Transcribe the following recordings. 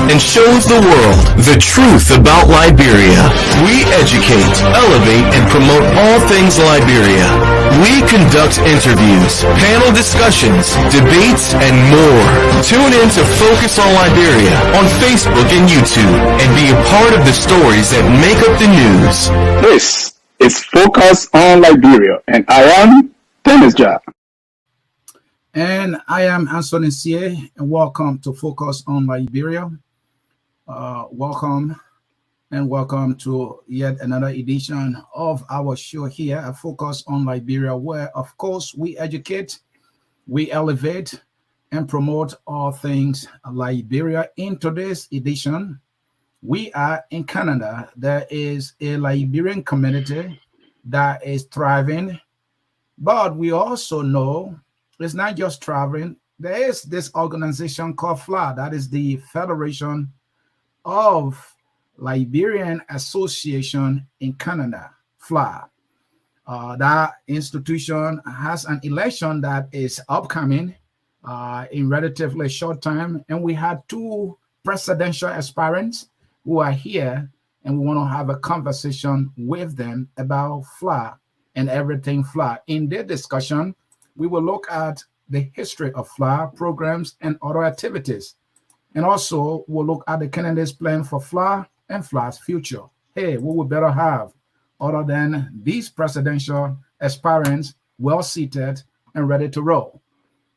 and shows the world the truth about Liberia. We educate, elevate, and promote all things Liberia. We conduct interviews, panel discussions, debates, and more. Tune in to Focus on Liberia on Facebook and YouTube and be a part of the stories that make up the news. This is Focus on Liberia, and I am Dennis Jah. And I am Anthony Sie, and welcome to Focus on Liberia. Welcome to yet another edition of our show here at Focus on Liberia, where, of course, we educate, we elevate, and promote all things Liberia. In today's edition, we are in Canada. There is a Liberian community that is thriving, but we also know it's not just thriving. There is this organization called FLAC, that is the Federation of Liberian Association in Canada, FLAC. That institution has an election that is upcoming in relatively short time, and we had two presidential aspirants who are here, and we want to have a conversation with them about FLAC and everything FLAC. In their discussion, we will look at the history of FLAC programs and other activities. And also, we'll look at the candidates' plan for FLAC and FLAC's future. Hey, what we better have other than these presidential aspirants well-seated and ready to roll?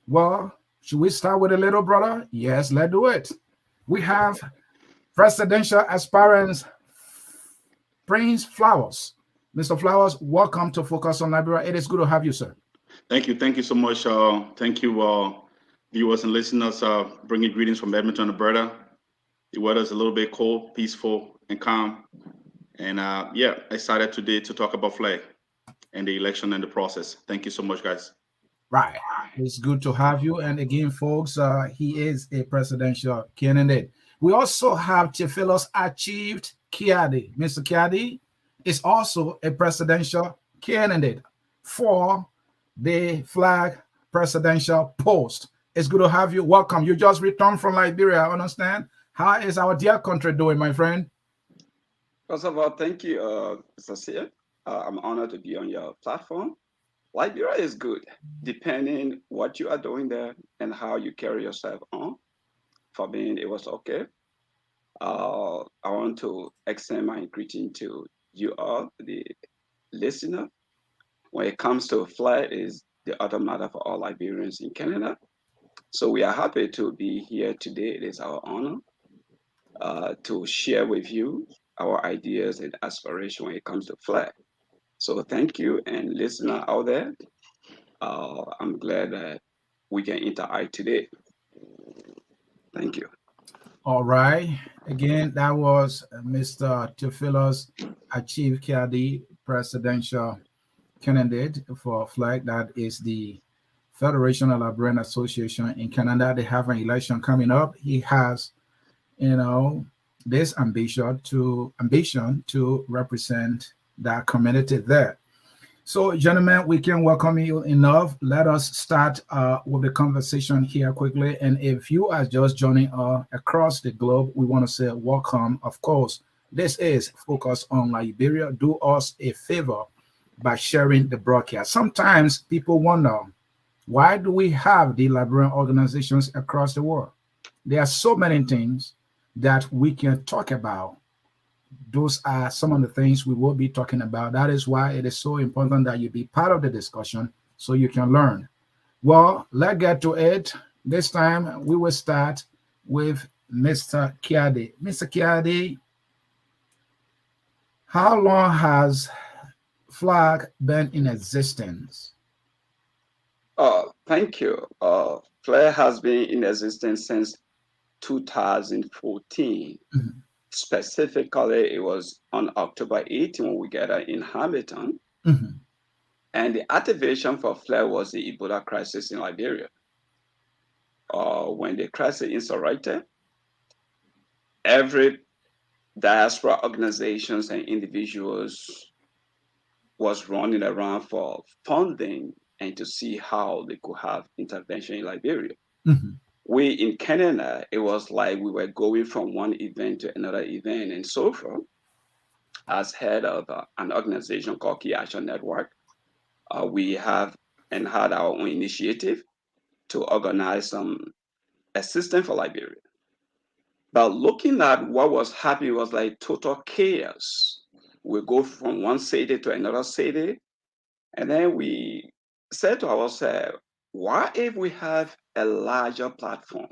Well, should we start with a little brother? Yes, let's do it. We have presidential aspirants, Prince Flowers. Mr. Flowers, welcome to Focus on Liberia. It is good to have you, sir. Thank you. Thank you so much. Thank you, viewers and listeners. Bringing greetings from Edmonton, Alberta. The weather is a little bit cold, peaceful, and calm. And excited today to talk about FLAC and the election and the process. Thank you so much, guys. Right. It's good to have you. And again, folks, he is a presidential candidate. We also have Theophilus achieved Kiadii. Mr. Kiadii is also a presidential candidate for the FLAC presidential post. It's good to have you. Welcome. You just returned from Liberia, I understand. How is our dear country doing, my friend? First of all, thank you, Mr. Seer. I'm honored to be on your platform. Liberia is good, depending what you are doing there and how you carry yourself on. For me, it was okay. I want to extend my greeting to you all, the listener. When it comes to FLAC, is the other matter for all Liberians in Canada. So we are happy to be here today. It is our honor to share with you our ideas and aspirations when it comes to FLAC. So thank you, and listener out there. I'm glad that we can interact today. Thank you. All right. Again, that was Mr. Theophilus Achieve Kiadii, presidential candidate for FLAC. That is the Federation of Liberian Association in Canada. They have an election coming up. He has, this ambition to represent that community there. So, gentlemen, we can welcome you enough. Let us start with the conversation here quickly. And if you are just joining across the globe, we want to say welcome. Of course, this is Focus on Liberia. Do us a favor by sharing the broadcast. Sometimes people wonder, why do we have the Liberian organizations across the world? There are so many things that we can talk about. Those are some of the things we will be talking about. That is why it is so important that you be part of the discussion so you can learn. Well, let's get to it. This time we will start with Mr. Kiadii. Mr. Kiadii, how long has FLAC been in existence? Thank you. FLAC has been in existence since 2014. Mm-hmm. Specifically, it was on October 18 when we gathered in Hamilton. Mm-hmm. And the activation for FLAC was the Ebola crisis in Liberia. When the crisis insurrected, every diaspora organizations and individuals was running around for funding and to see how they could have intervention in Liberia. Mm-hmm. we in Canada, it was like we were going from one event to another event. And so far, as head of an organization called Kiadii Network, we have and had our own initiative to organize some assistance for Liberia. But looking at what was happening was like total chaos. We go from one city to another city, and then we said to ourselves, why if we have a larger platform?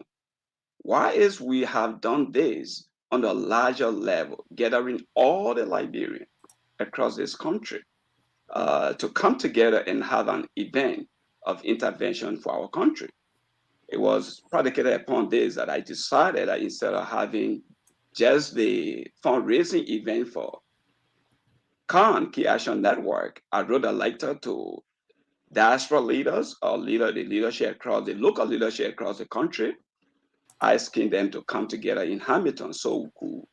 Why is we have done this on a larger level, gathering all the Liberians across this country to come together and have an event of intervention for our country? It was predicated upon this that I decided that instead of having just the fundraising event for Kiadii Network, I wrote a letter to diaspora leaders or the leadership across the local leadership across the country, asking them to come together in Hamilton so we could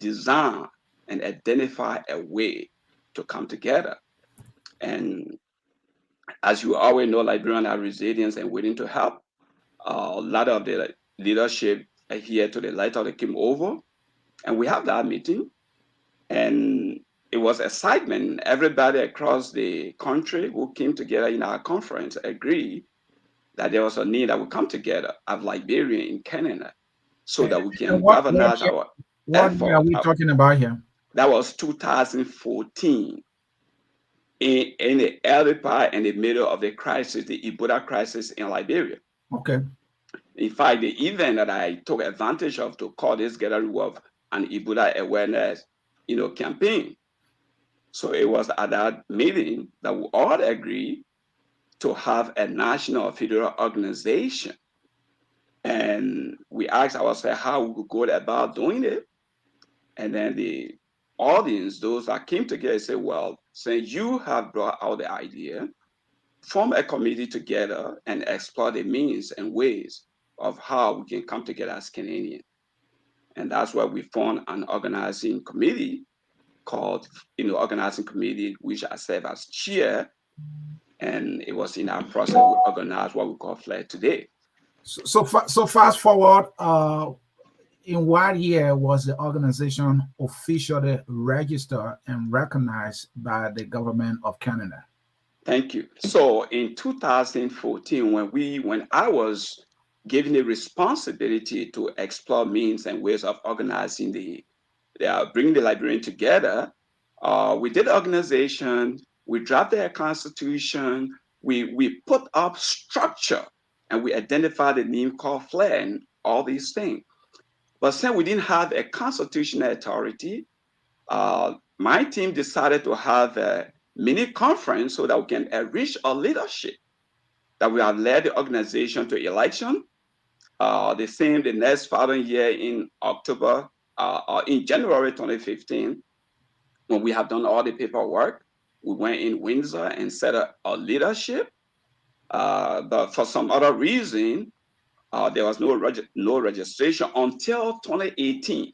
design and identify a way to come together. And as you always know, Liberians are resilient and willing to help. A lot of the leadership here to the letter that came over, and we have that meeting, and it was excitement. Everybody across the country who came together in our conference agreed that there was a need that we come together as Liberian in Canada so that we can galvanize our effort. What are we talking about here? That was 2014. In the early part and the middle of the crisis, the Ebola crisis in Liberia. Okay. In fact, the event that I took advantage of to call this gathering was an Ebola awareness, campaign. So it was at that meeting that we all agreed to have a national federal organization. And we asked ourselves how we could go about doing it. And then the audience, those that came together, said, well, since you have brought out the idea, form a committee together and explore the means and ways of how we can come together as Canadians. And that's why we formed an organizing committee called, Organizing Committee, which I serve as chair. And it was in our process we organized what we call FLAC today. So fast forward, in what year was the organization officially registered and recognized by the government of Canada? Thank you. So in 2014, when I was given the responsibility to explore means and ways of organizing bringing the Liberian together, we did the organization, we drafted a constitution, we put up structure, and we identified the name called FLAC and all these things. But since we didn't have a constitutional authority, my team decided to have a mini conference so that we can enrich our leadership, that we have led the organization to election. The next following year in October, in January 2015, when we have done all the paperwork, we went in Windsor and set up our leadership. But for some other reason, there was no registration until 2018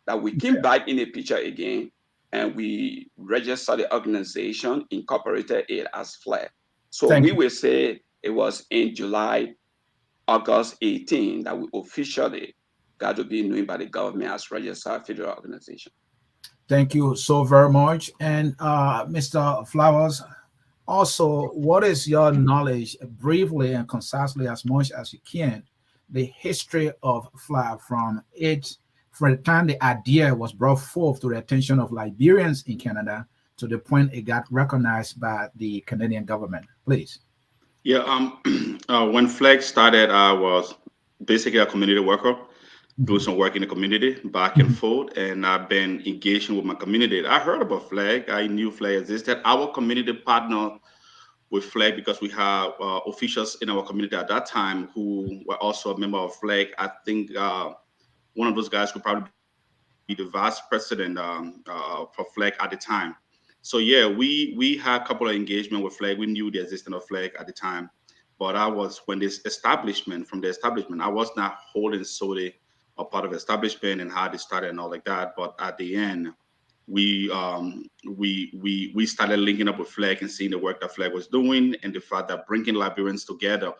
that we came back in the picture again and we registered the organization, incorporated it as FLAC. So we will say it was in August 18 that we officially got to be known by the government as registered federal organization. Thank you so very much. And Mr. Flowers, also, what is your knowledge, briefly and concisely as much as you can, the history of FLAC from the time the idea was brought forth to the attention of Liberians in Canada to the point it got recognized by the Canadian government, please? Yeah, when FLAC started, I was basically a community worker, doing some work in the community back and forth, and I've been engaging with my community. I heard about FLAC. I knew FLAC existed. Our community partnered with FLAC because we have officials in our community at that time who were also a member of FLAC. I think one of those guys would probably be the vice president for FLAC at the time. So yeah, we had a couple of engagement with FLAC. We knew the existence of FLAC at the time, but I was from the establishment, I was not holding solely a part of the establishment and how they started and all like that. But at the end, we started linking up with FLAC and seeing the work that FLAC was doing and the fact that bringing Liberians together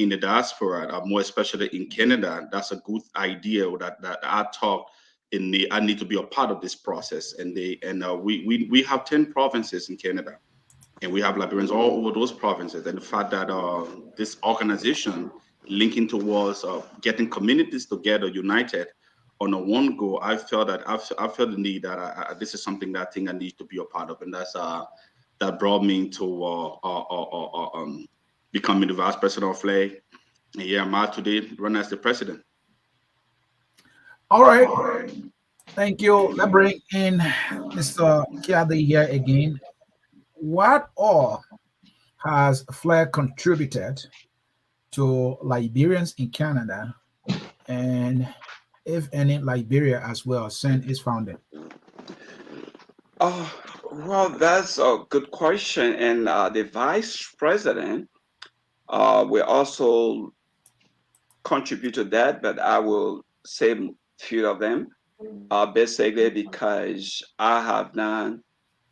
in the diaspora, more especially in Canada, that's a good idea that I talk I need to be a part of this process. And we have 10 provinces in Canada, and we have Liberians all over those provinces. And the fact that this organization linking towards getting communities together, united on a one goal, I felt the need that this is something that I think I need to be a part of, and that brought me to becoming the vice president of FLAC. And yeah, I'm out today, run as the president. All right. Thank you. Let's bring in Mr. Kiadii here again. What all has FLAC contributed to Liberians in Canada, and if any, Liberia as well, since its founding? Well, that's a good question. And the vice president will also contribute to that, but I will say a few of them, basically because I have not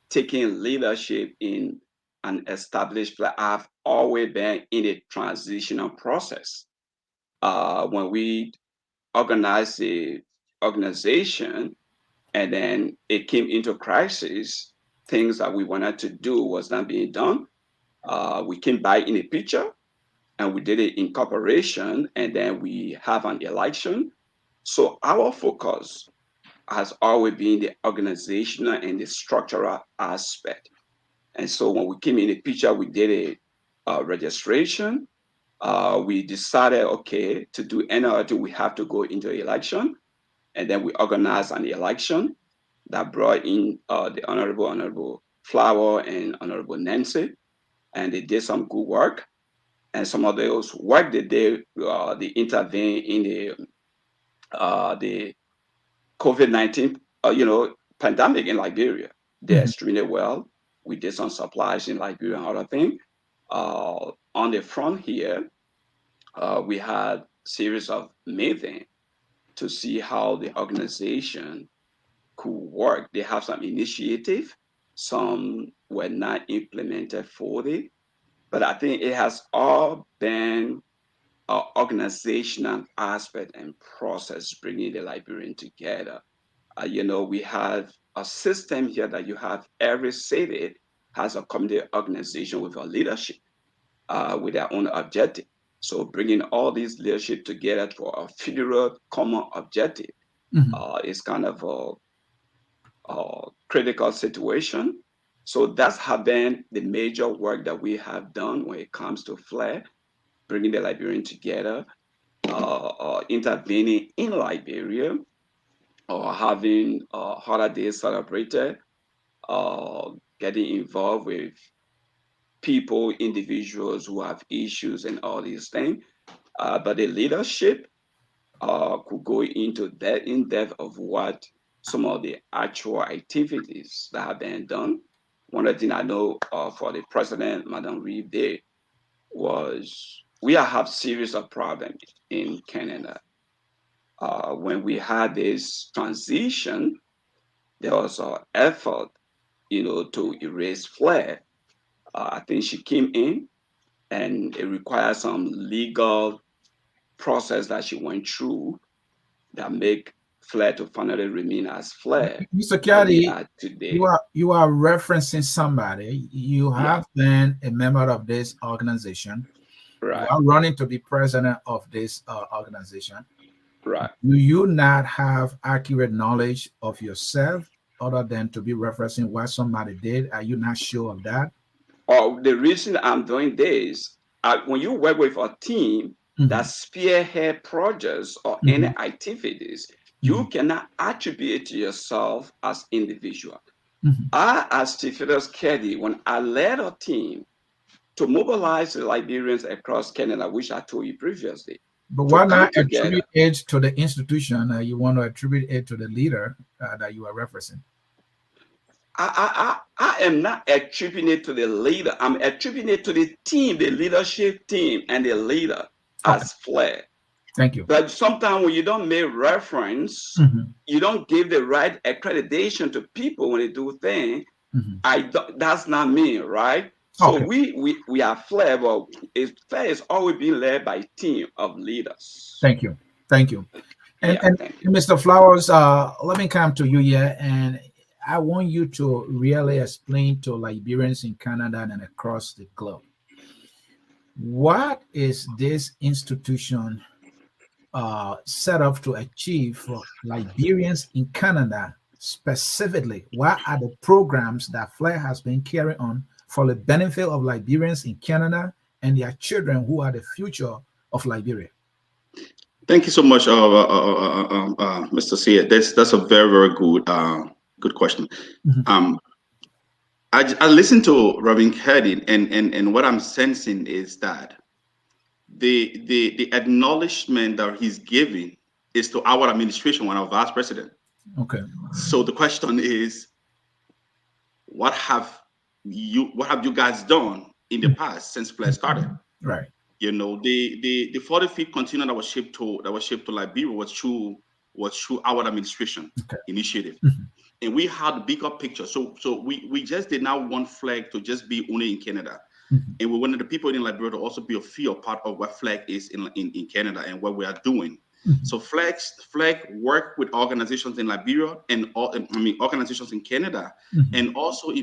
taken leadership in an established plan. I've always been in a transitional process. When we organized the organization and then it came into crisis, things that we wanted to do was not being done. We came by in a picture and we did it in cooperation, and then we have an election. So our focus has always been the organizational and the structural aspect. And so when we came in the picture, we did a registration. We decided, okay, to do any other, we have to go into an election. And then we organized an election that brought in the Honorable Flower and Honorable Nancy, and they did some good work. And some of those work they did, they intervened in the COVID-19, pandemic in Liberia. They're extremely well. We did some supplies in Liberia and other things. On the front here, we had series of meetings to see how the organization could work. They have some initiative. Some were not implemented fully. But I think it has all been an organizational aspect and process bringing the Liberian together. We have a system here that you have every city has a community organization with a leadership with their own objective. So bringing all these leadership together for a federal common objective is kind of a critical situation. So that's have been the major work that we have done when it comes to FLAC, bringing the Liberian together, intervening in Liberia, or having holidays celebrated, getting involved with people, individuals who have issues and all these things. But the leadership could go into that in depth of what some of the actual activities that have been done. One of the things I know for the president, Madam Reeve, did was we have series of problems in Canada. When we had this transition, there was an effort, to erase FLAC. I think she came in, and it required some legal process that she went through that make FLAC to finally remain as FLAC. Mr. Kiadii, you are referencing somebody. You have been a member of this organization. Right. You are running to be president of this organization. Right. Do you not have accurate knowledge of yourself other than to be referencing what somebody did? Are you not sure of that? The reason I'm doing this, when you work with a team that spearhead projects or any activities, you cannot attribute it to yourself as individual. I, as Theophilus Kiadii, when I led a team to mobilize the Liberians across Canada, which I told you previously. But why not attribute it to the institution? You want to attribute it to the leader that you are referencing? I am not attributing it to the leader. I'm attributing it to the team, the leadership team, and the leader as FLAC. Thank you. But sometimes when you don't make reference, you don't give the right accreditation to people when they do things. That's not me, right? So Okay. we are FLAC, but FLAC is always being led by a team of leaders. Thank you. Thank you. And, Yeah, thank you. Mr. Flowers, let me come to you here, and I want you to really explain to Liberians in Canada and across the globe, what is this institution set up to achieve for Liberians in Canada specifically? What are the programs that FLAC has been carrying on for the benefit of Liberians in Canada and their children who are the future of Liberia? Thank you so much, Mr. Sia. That's a very, very good question. Mm-hmm. I listened to Reverend Kiadii, and what I'm sensing is that the acknowledgement that he's giving is to our administration, one of vice president. Okay. So the question is, what have you guys done in the past since FLAC started? Right. You know, the 40-feet container that was shipped to Liberia was through our administration initiative. Mm-hmm. And we had a bigger picture. So we just did not want FLAC to just be only in Canada. Mm-hmm. And we wanted the people in Liberia to also be a feel part of what FLAC is in Canada and what we are doing. Mm-hmm. So FLAC work with organizations in Liberia and organizations in Canada, mm-hmm. and also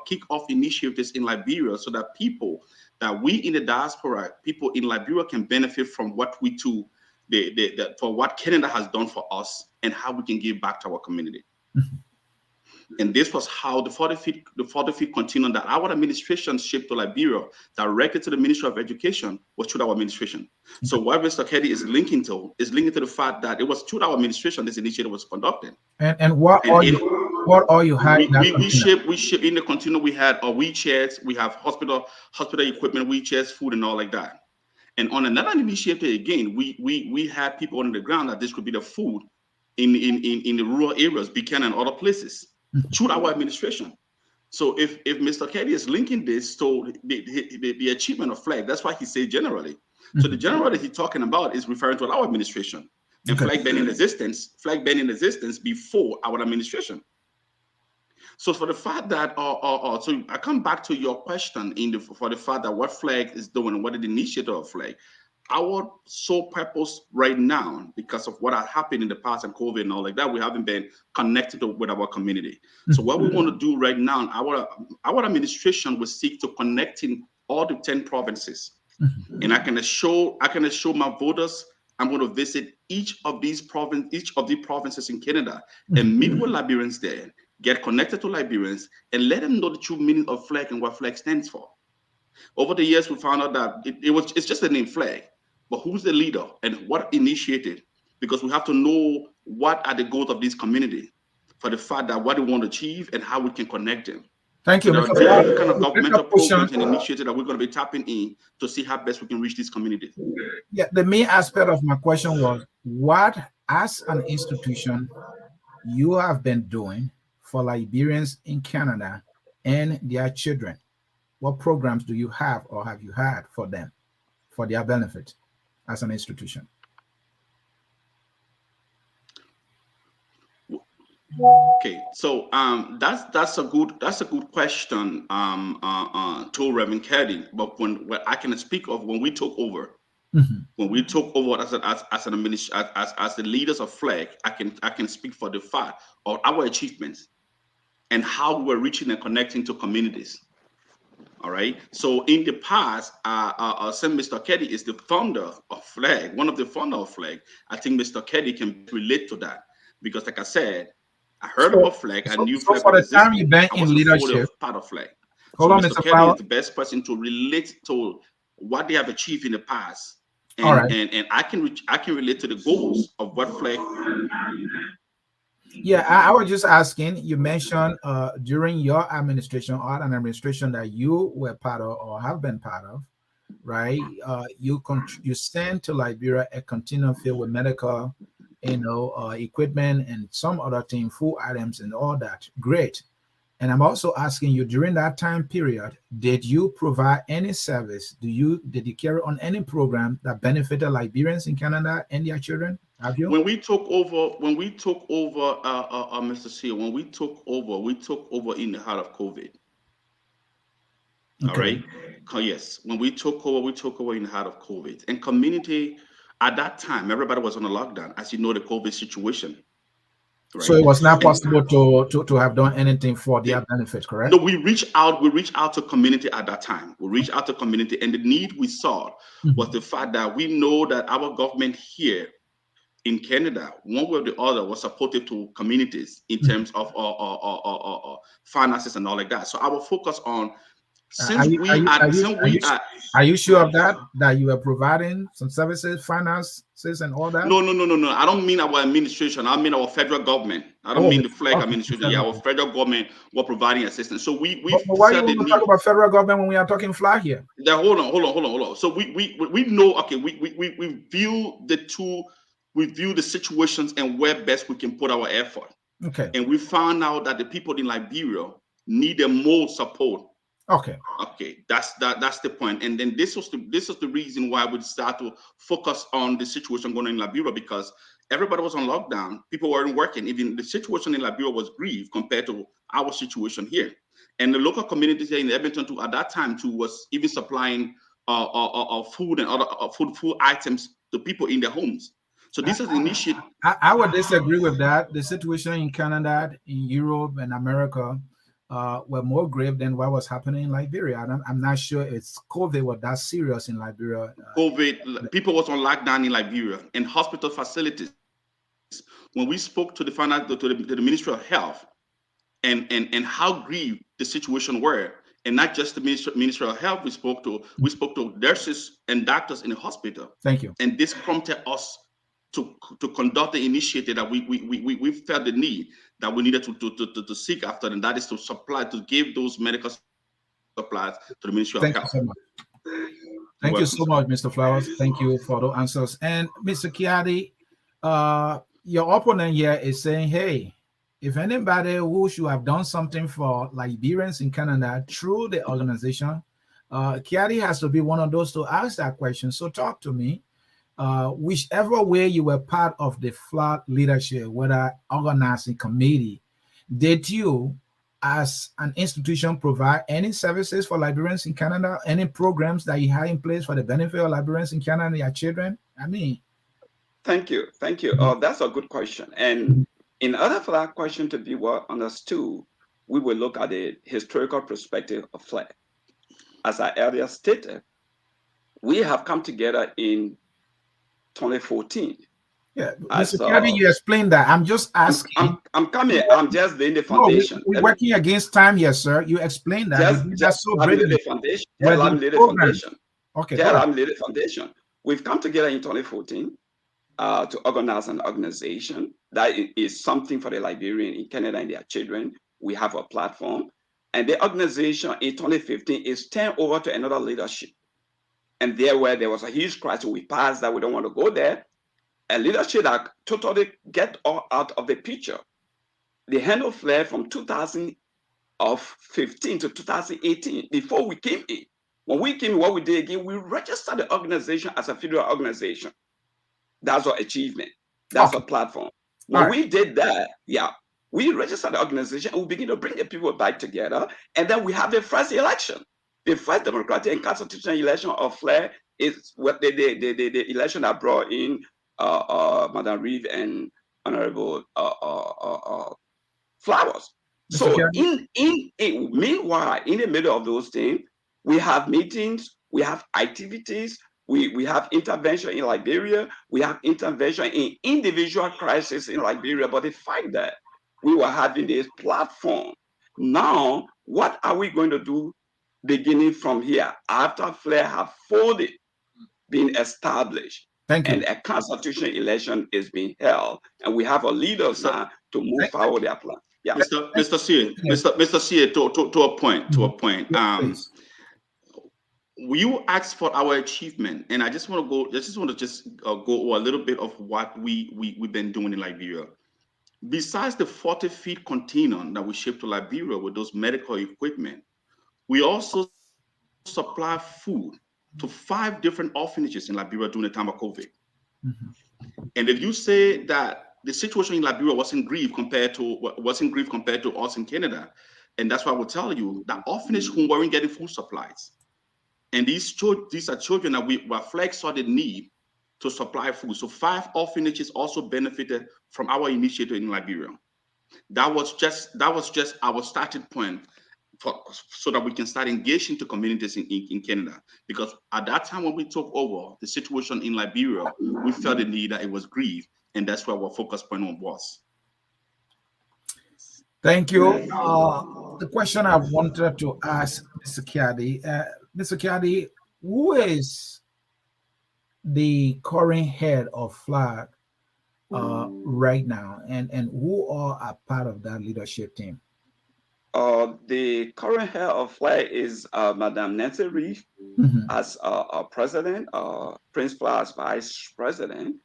kick off initiatives in Liberia so that people that we in the diaspora, people in Liberia, can benefit from what we do, for what Canada has done for us and how we can give back to our community. Mm-hmm. And this was how the 40-feet container that our administration shipped to Liberia directly to the Ministry of Education was through our administration. So what Mr. Kiadii is linking to the fact that it was through our administration this initiative was conducted. And what all you had? We ship in the container. We had our wheelchairs, we have hospital equipment, wheelchairs, food, and all like that. And on another initiative again, we had people on the ground that this could be the food in the rural areas, Buchanan and other places. Mm-hmm. Through our administration. So if Mr. Kiadii is linking this to the achievement of FLAC, that's why he said generally. Mm-hmm. So the general that he's talking about is referring to our administration. And FLAC been in existence before our administration. So for the fact that so I come back to your question for the fact that what FLAC is doing and what is the initiative of FLAC. Our sole purpose right now, because of what has happened in the past and COVID and all like that, we haven't been connected with our community. So what we want to do right now, our administration will seek to connecting all the 10 provinces. And I can assure my voters, I'm going to visit each of the provinces in Canada and meet with Liberians there, get connected to Liberians, and let them know the true meaning of FLAC and what FLAC stands for. Over the years, we found out that it's just the name FLAC. But who's the leader and what initiated? Because we have to know what are the goals of this community for the fact that what they want to achieve and how we can connect them. Thank you. So there are different kind of governmental programs and initiatives that we're going to be tapping in to see how best we can reach these communities. Yeah, the main aspect of my question was what, as an institution, you have been doing for Liberians in Canada and their children. What programs do you have or have you had for them, for their benefit as an institution? Okay, so that's a good question to Reverend Kiadii. But when I can speak of when we took over, when we took over as the leaders of FLAC, I can speak for the fact of our achievements and how we're reaching and connecting to communities. All right. So in the past, since Mr. Kiadii is the founder of FLAC, one of the founder of FLAC, I think Mr. Kiadii can relate to that because, like I said, I heard about FLAC. I knew FLAC. For the time you've been in leadership, part of FLAC. Hold on, Mr. Kiadii is the best person to relate to what they have achieved in the past, and and I can relate to the goals of what FLAC. Yeah, I was just asking, you mentioned during your administration or an administration that you were part of or have been part of, right? You sent to Liberia a container filled with medical, equipment and some other thing, food items and all that. Great. And I'm also asking you, during that time period, did you provide any service? Did you carry on any program that benefited Liberians in Canada and their children? Have you? When we took over, Mr. C, we took over in the heart of COVID. Okay. All right. Yes. When we took over in the heart of COVID. And community, at that time, everybody was on a lockdown, as you know, the COVID situation. Right? So it was not possible to have done anything for their benefit, correct? No, we reached out to community at that time. We reached out to community, and the need we saw was the fact that we know that our government here in Canada, one way or the other, was supportive to communities in terms of finances and all like that. So our focus on are you sure of that you are providing some services, finances, and all that? No. I don't mean our administration. I mean our federal government. I don't mean the FLAC administration. Yeah, our federal government were providing assistance. So we why you want to talk about federal government when we are talking FLAC here? Hold on. So we know. Okay, we view the two. We view the situations and where best we can put our effort. Okay. And we found out that the people in Liberia needed more support. Okay, that's the point. And then this was the reason why we started to focus on the situation going on in Liberia, because everybody was on lockdown, people weren't working. Even the situation in Liberia was grieved compared to our situation here. And the local communities here in Edmonton too, at that time too, was even supplying food and other food items to people in their homes. So this is the initiative. I would disagree with that. The situation in Canada, in Europe, and America were more grave than what was happening in Liberia. And I'm not sure it's COVID was that serious in Liberia. COVID, people was on lockdown in Liberia, and hospital facilities. When we spoke to the Ministry of Health, and how grieved the situation were, and not just the Ministry of Health, we spoke to nurses and doctors in the hospital. Thank you. And this prompted us to conduct the initiative that we felt the need that we needed to seek after, and that is to give those medical supplies to the Ministry of Health. Thank you so much, Mr. Flowers. Thank you for the answers. And Mr. Kiadii, your opponent here is saying, hey, if anybody who should have done something for Liberians in Canada through the organization, Kiadii has to be one of those to ask that question. So talk to me. Whichever way you were part of the FLAC leadership, whether organizing committee, did you, as an institution, provide any services for Liberians in Canada? Any programs that you had in place for the benefit of Liberians in Canada and their children? Thank you. That's a good question. And in order for that question to be well understood, we will look at the historical perspective of FLAC. As I earlier stated, we have come together in 2014. Yeah, Mr. Kiadii, you explained that. I'm just asking. I'm coming. I'm just laying the foundation. We're working against time here, sir. You explained that. That's so brilliant. The foundation. I'm laying the foundation. Okay. I'm laying the foundation. We've come together in 2014 to organize an organization that is something for the Liberian in Canada and their children. We have a platform, and the organization in 2015 is turned over to another leadership. And there was a huge crisis. We passed that. We don't want to go there. A leadership that totally get all out of the picture. The hand of FLAC from 2015 to 2018, before we came in. When we came in, what we did again, we registered the organization as a federal organization. That's our achievement. That's our platform. When we did that, we registered the organization and we begin to bring the people back together. And then we have the first election. The first democratic and constitutional election of FLAC is what the election that brought in Madam Reeve and Honorable Flowers. So meanwhile, in the middle of those things, we have meetings, we have activities, we have intervention in Liberia, we have intervention in individual crises in Liberia. But the fact that we were having this platform, now what are we going to do beginning from here after FLAC have fully been established? Thank you. And a constitutional election is being held, and we have a leader now to move forward their plan. Yeah, Mr. C, to a point. You asked for our achievement, and I just want to go a little bit of what we've been doing in Liberia. Besides the 40-feet container that we shipped to Liberia with those medical equipment, we also supply food to 5 different orphanages in Liberia during the time of COVID. And if you say that the situation in Liberia wasn't grieved compared to us in Canada, And that's why I will tell you that orphanage home weren't getting food supplies. And these are children that where FLAC saw the need to supply food. So 5 orphanages also benefited from our initiative in Liberia. That was just our starting point so that we can start engaging the communities in Canada. Because at that time when we took over the situation in Liberia, we felt the need that it was grief, and that's where our focus point was. Thank you. The question I wanted to ask Mr. Kiadii, who is the current head of FLAC right now, and who are a part of that leadership team? The current head of FLAC is Madame Nancy Reeve as president, principal as vice president.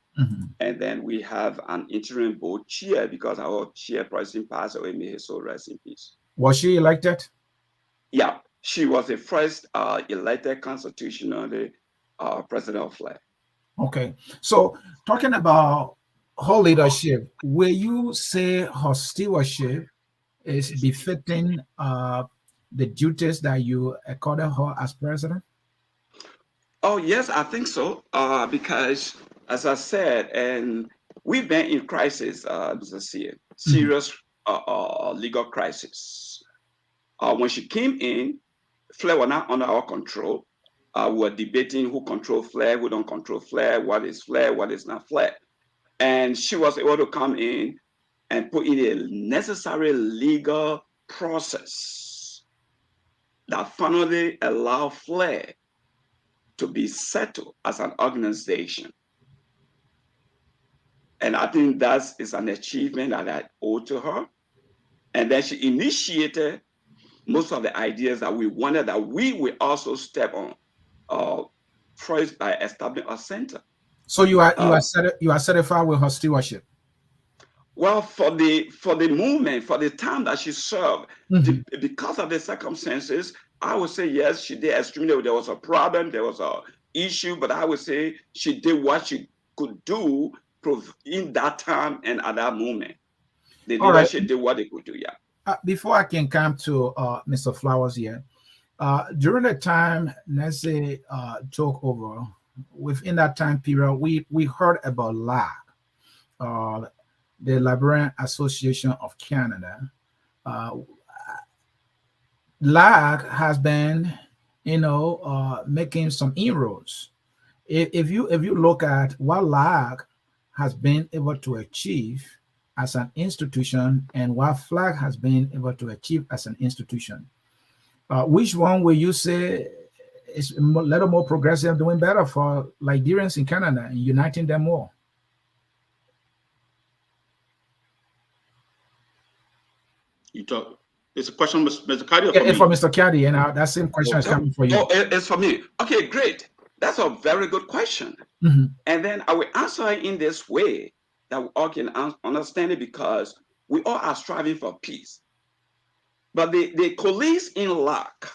And then we have an interim board chair because our chairperson passed away. May his soul rest in peace. Was she elected? Yeah, she was the first elected constitutionally president of FLAC. Okay, so talking about her leadership, will you say her stewardship is befitting the duties that you accorded her as president? Oh yes, I think so. Because as I said, and we've been in crisis, serious legal crisis. When she came in, FLAC was not under our control. We were debating who controls FLAC, who don't control FLAC, what is FLAC, what is not FLAC. And she was able to come in and put in a necessary legal process that finally allowed FLAC to be settled as an organization. And I think that is an achievement that I owe to her. And then she initiated most of the ideas that we wanted that we will also step on. First, by establishing a center. So you are satisfied with her stewardship? Well, for the movement, for the time that she served, because of the circumstances, I would say yes, she did extremely. There was a problem, there was an issue, but I would say she did what she could do in that time and at that moment. The leadership did what they could do. Yeah. Before I can come to Mr. Flowers here, during the time Nancy took over, within that time period, we heard about LAG, the Liberian Association of Canada. LAG has been, making some inroads. If you look at what LAG has been able to achieve as an institution and what FLAC has been able to achieve as an institution, which one will you say is a little more progressive, doing better for Liberians in Canada and uniting them more? It's a question, Mr. Kiadii. Yeah, for Mr. Kiadii, and that same question is coming for you. Oh, it's for me. Okay, great. That's a very good question. And then I will answer it in this way that we all can understand it, because we all are striving for peace. But the colleagues in LAC,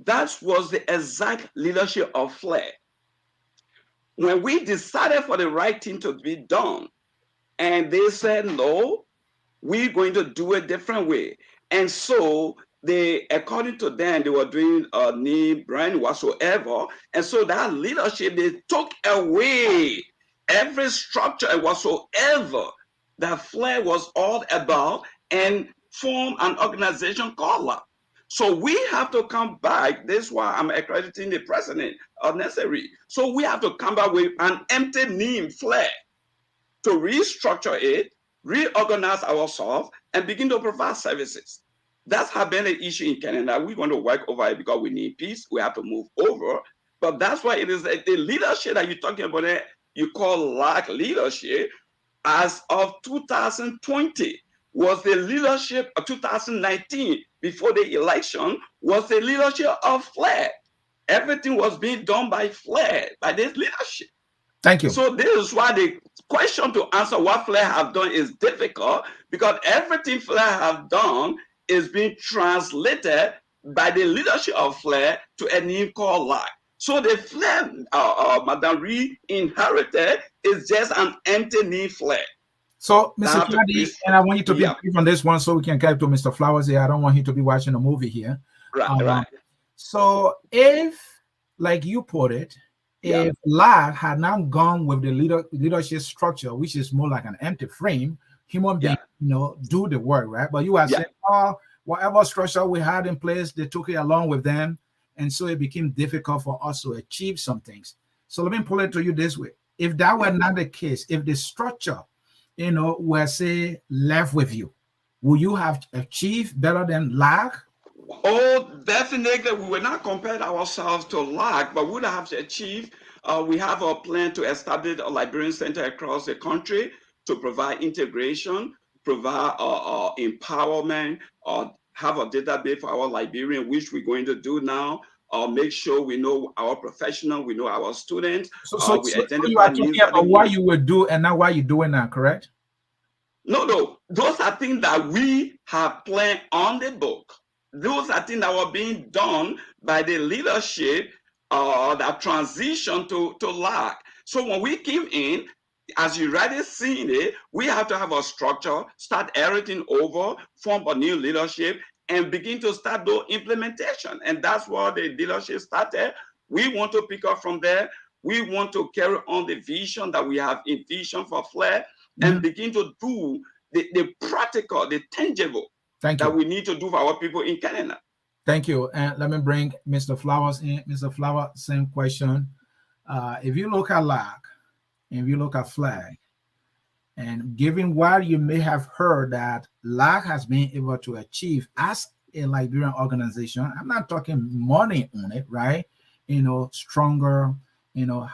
that was the exact leadership of FLAC. When we decided for the right thing to be done, and they said, no, we're going to do it a different way. And so they, according to them, they were doing knee, brain, whatsoever. And so that leadership, they took away every structure and whatsoever that FLAC was all about and form an organization called LAC. So we have to come back. This is why I'm accrediting the president necessary. So we have to come back with an empty name, FLAC, to restructure it, reorganize ourselves, and begin to provide services. That's has been an issue in Canada. We want to work over it because we need peace. We have to move over. But that's why it is the leadership that you're talking about, you call LAC leadership, as of 2020, was the leadership of 2019, before the election, was the leadership of FLAC. Everything was being done by FLAC, by this leadership. Thank you. So this is why the question to answer what FLAC have done is difficult, because everything FLAC have done is being translated by the leadership of FLAC to a name called LAC. So the FLAC Madame Reed inherited is just an empty name FLAC. So, Mr. That have to Kiadii, be- and I want you to be yeah. brief on this one so we can get to Mr. Flowers here. I don't want him to be watching a movie here. Right. So if, like you put it, Yeah. if LAG had now gone with the leadership structure, which is more like an empty frame, human beings, do the work, right? But you are saying, whatever structure we had in place, they took it along with them. And so it became difficult for us to achieve some things. So let me put it to you this way. If that were not the case, if the structure, were, say, left with you, will you have achieved better than LAG? Oh, definitely. We will not compare ourselves to LAG, but we would have to achieve. We have a plan to establish a Liberian center across the country to provide integration, provide empowerment, have a database for our Liberian, which we're going to do now. Make sure we know our professional, we know our students. So we you identify are talking about what you will do and not what you're doing now, correct? No. Those are things that we have planned on the book. Those are things that were being done by the leadership that transition to LAG. So when we came in, as you already seen it, we have to have a structure, start everything over, form a new leadership, and begin to start the implementation. And that's where the leadership started. We want to pick up from there. We want to carry on the vision that we have envisioned for FLAC and begin to do the practical, the tangible that we need to do for our people in Canada. Thank you. And let me bring Mr. Flowers in. Mr. Flowers, same question. If you look at LAG, if you look at FLAG, and given what you may have heard that LAG has been able to achieve as a Liberian organization, I'm not talking money on it, right? Stronger,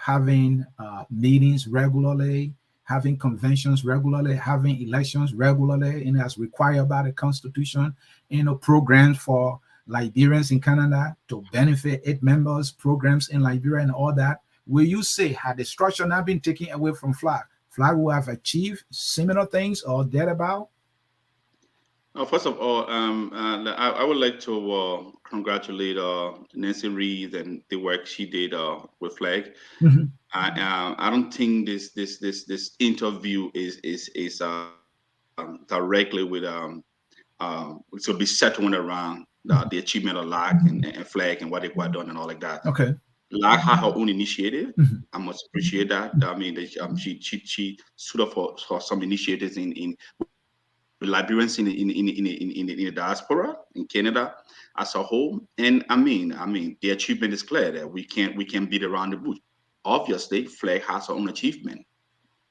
having meetings regularly, having conventions regularly, having elections regularly, as required by the Constitution, programs for Liberians in Canada to benefit its members, programs in Liberia and all that. Will you say, had the structure not been taken away from FLAG, FLAG will have achieved similar things or thereabout? First of all, I would like to congratulate Nancy Reed and the work she did with FLAG. I don't think this interview is directly with to be settling around the achievement of LAG and FLAG and what they've done and all like that. Okay. LAG had her own initiative. I must appreciate that. I mean, she stood up for some initiatives in Liberians in the diaspora in Canada as a whole. And I mean, the achievement is clear that we can't beat around the bush. Obviously, FLAG has her own achievement,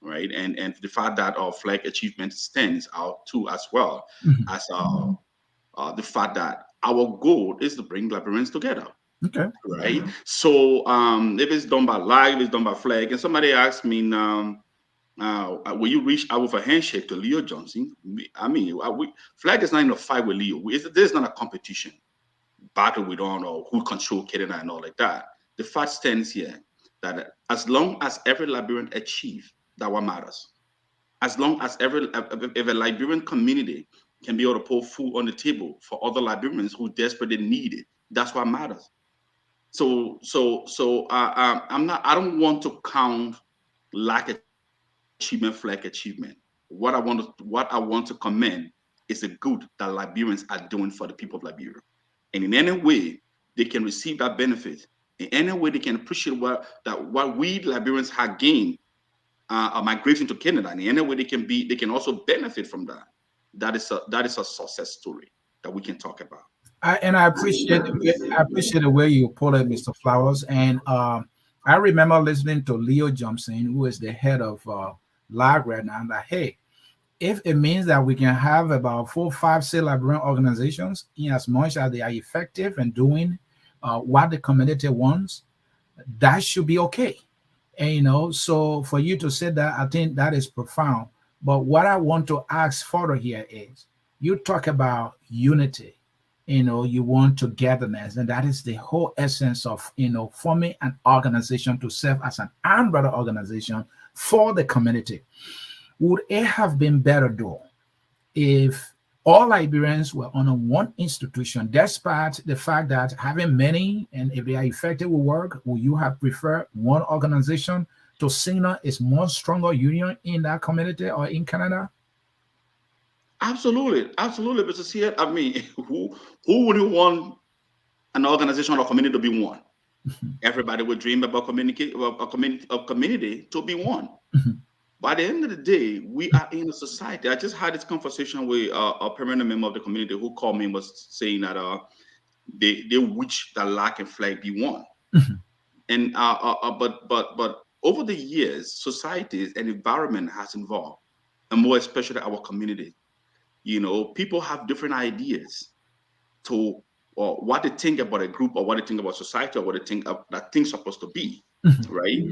right? And the fact that our FLAG achievement stands out too as well as the fact that our goal is to bring Liberians together. Okay. Right. So if it's done by LAG, if it's done by FLAG, and somebody asked me will you reach out with a handshake to Leo Johnson? I mean, FLAG is not in a fight with Leo. There's not a competition battle we don't know who control Canada and all like that. The fact stands here that as long as every Liberian achieves, that what matters. As long as if a Liberian community can be able to put food on the table for other Liberians who desperately need it, that's what matters. So I don't want to count LAG achievement, FLAG achievement. What I want to commend is the good that Liberians are doing for the people of Liberia. And in any way they can receive that benefit, in any way they can appreciate what we Liberians have gained a migration to Canada, and in any way they can also benefit from that. That is a success story that we can talk about. I appreciate the way you put it, Mr. Flowers. And I remember listening to Leo Johnson, who is the head of LAG right now, that hey, if it means that we can have about 4 or 5 say Liberian organizations, in as much as they are effective in doing what the community wants, that should be okay. And so for you to say that, I think that is profound. But what I want to ask further here is, you talk about unity. You want togetherness, and that is the whole essence of forming an organization to serve as an umbrella organization for the community. Would it have been better though if all Liberians were under one institution, despite the fact that having many, and if they are effective with work, would you have preferred one organization to signal a more stronger union in that community or in Canada? Absolutely, absolutely, Mr. C. I mean, who would you want an organization or community to be one? Everybody would dream about a community to be one. By the end of the day, we are in a society. I just had this conversation with a permanent member of the community who called me and was saying that they wish that LAC and FLAC be one. And but over the years, societies and environment has evolved, and more especially our community. You know, people have different ideas to or what they think about a group, or what they think about society, or what they think that things are supposed to be, right?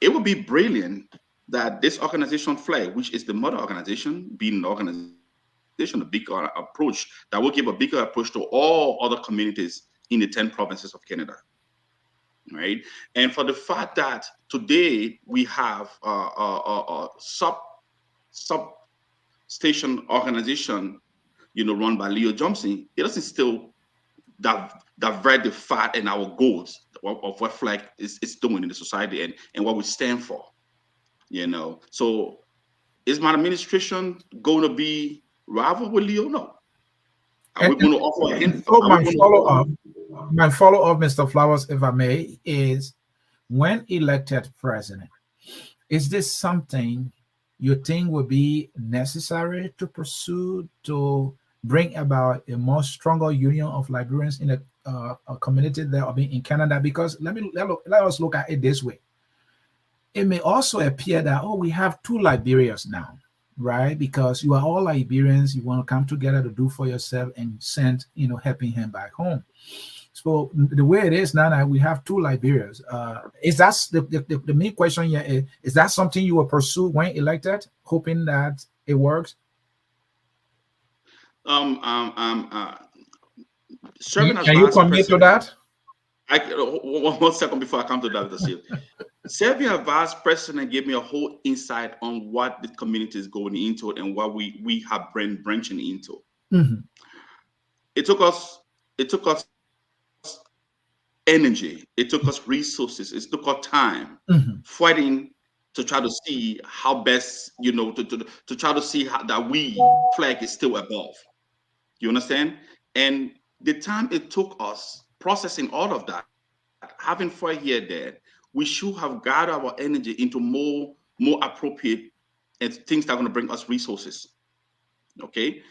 It would be brilliant that this organization FLAG, which is the mother organization, being an organization, a bigger approach that will give a bigger approach to all other communities in the 10 provinces of Canada, right? And for the fact that today we have a sub-station organization, you know, run by Leo Johnson, it doesn't still divert the fact and our goals of what FLAG is doing in the society and what we stand for, you know. So is my administration going to be rival with Leo? No. Are we going to offer him? So my follow-up, Mr. Flowers, if I may, is when elected president, is this something you think would be necessary to pursue to bring about a more stronger union of Liberians in a community that are in Canada? Because let us look at it this way. It may also appear that, oh, we have two Liberians now, right? Because you are all Liberians, you want to come together to do for yourself and send, you know, helping hand back home. So the way it is now that we have two Liberians, is that the main question here? Is that something you will pursue when elected, hoping that it works? Serving as Can you commit to that? One second before I come to that, serving as vice president gave me a whole insight on what the community is going into and what we have been branching into. It took us energy, it took us resources, it took us time fighting to try to see how best, you know, to try to see how that we FLAG is still above. You understand? And the time it took us processing all of that, having for here there, we should have gathered our energy into more appropriate and things that are going to bring us resources. Okay.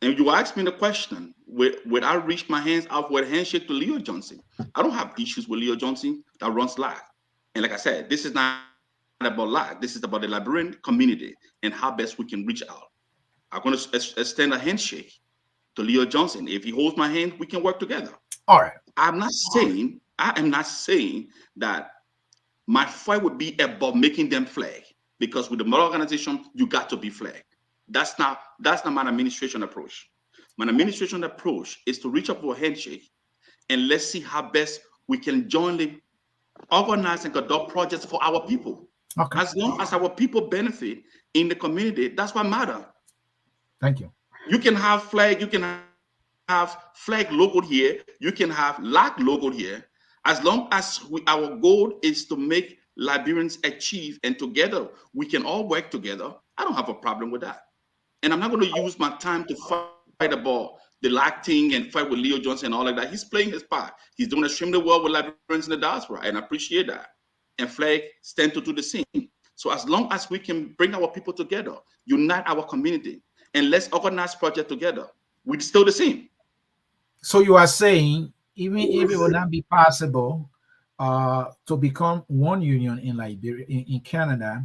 And you asked me the question, would I reach my hands out with a handshake to Leo Johnson? I don't have issues with Leo Johnson that runs LAG. And like I said, this is not about LAG. This is about the Liberian community and how best we can reach out. I'm going to extend a handshake to Leo Johnson. If he holds my hand, we can work together. All right. I am not saying that my fight would be about making them FLAG, because with the mother organization, you got to be FLAG. That's not my administration approach. My administration approach is to reach up for a handshake and let's see how best we can jointly organize and conduct projects for our people. Okay. As long as our people benefit in the community, that's what matters. Thank you. You can have FLAG, you can have FLAG logo here, you can have LAG logo here. As long as our goal is to make Liberians achieve, and together we can all work together, I don't have a problem with that. And I'm not going to use my time to fight about the LAG thing and fight with Leo Johnson and all of that. He's playing his part. He's doing extremely well with Liberians in the diaspora, and I appreciate that. And FLAG stand to do the same. So as long as we can bring our people together, unite our community, and let's organize project together, we're still the same. So you are saying, even if it will not be possible to become one union in Liberia, in Canada,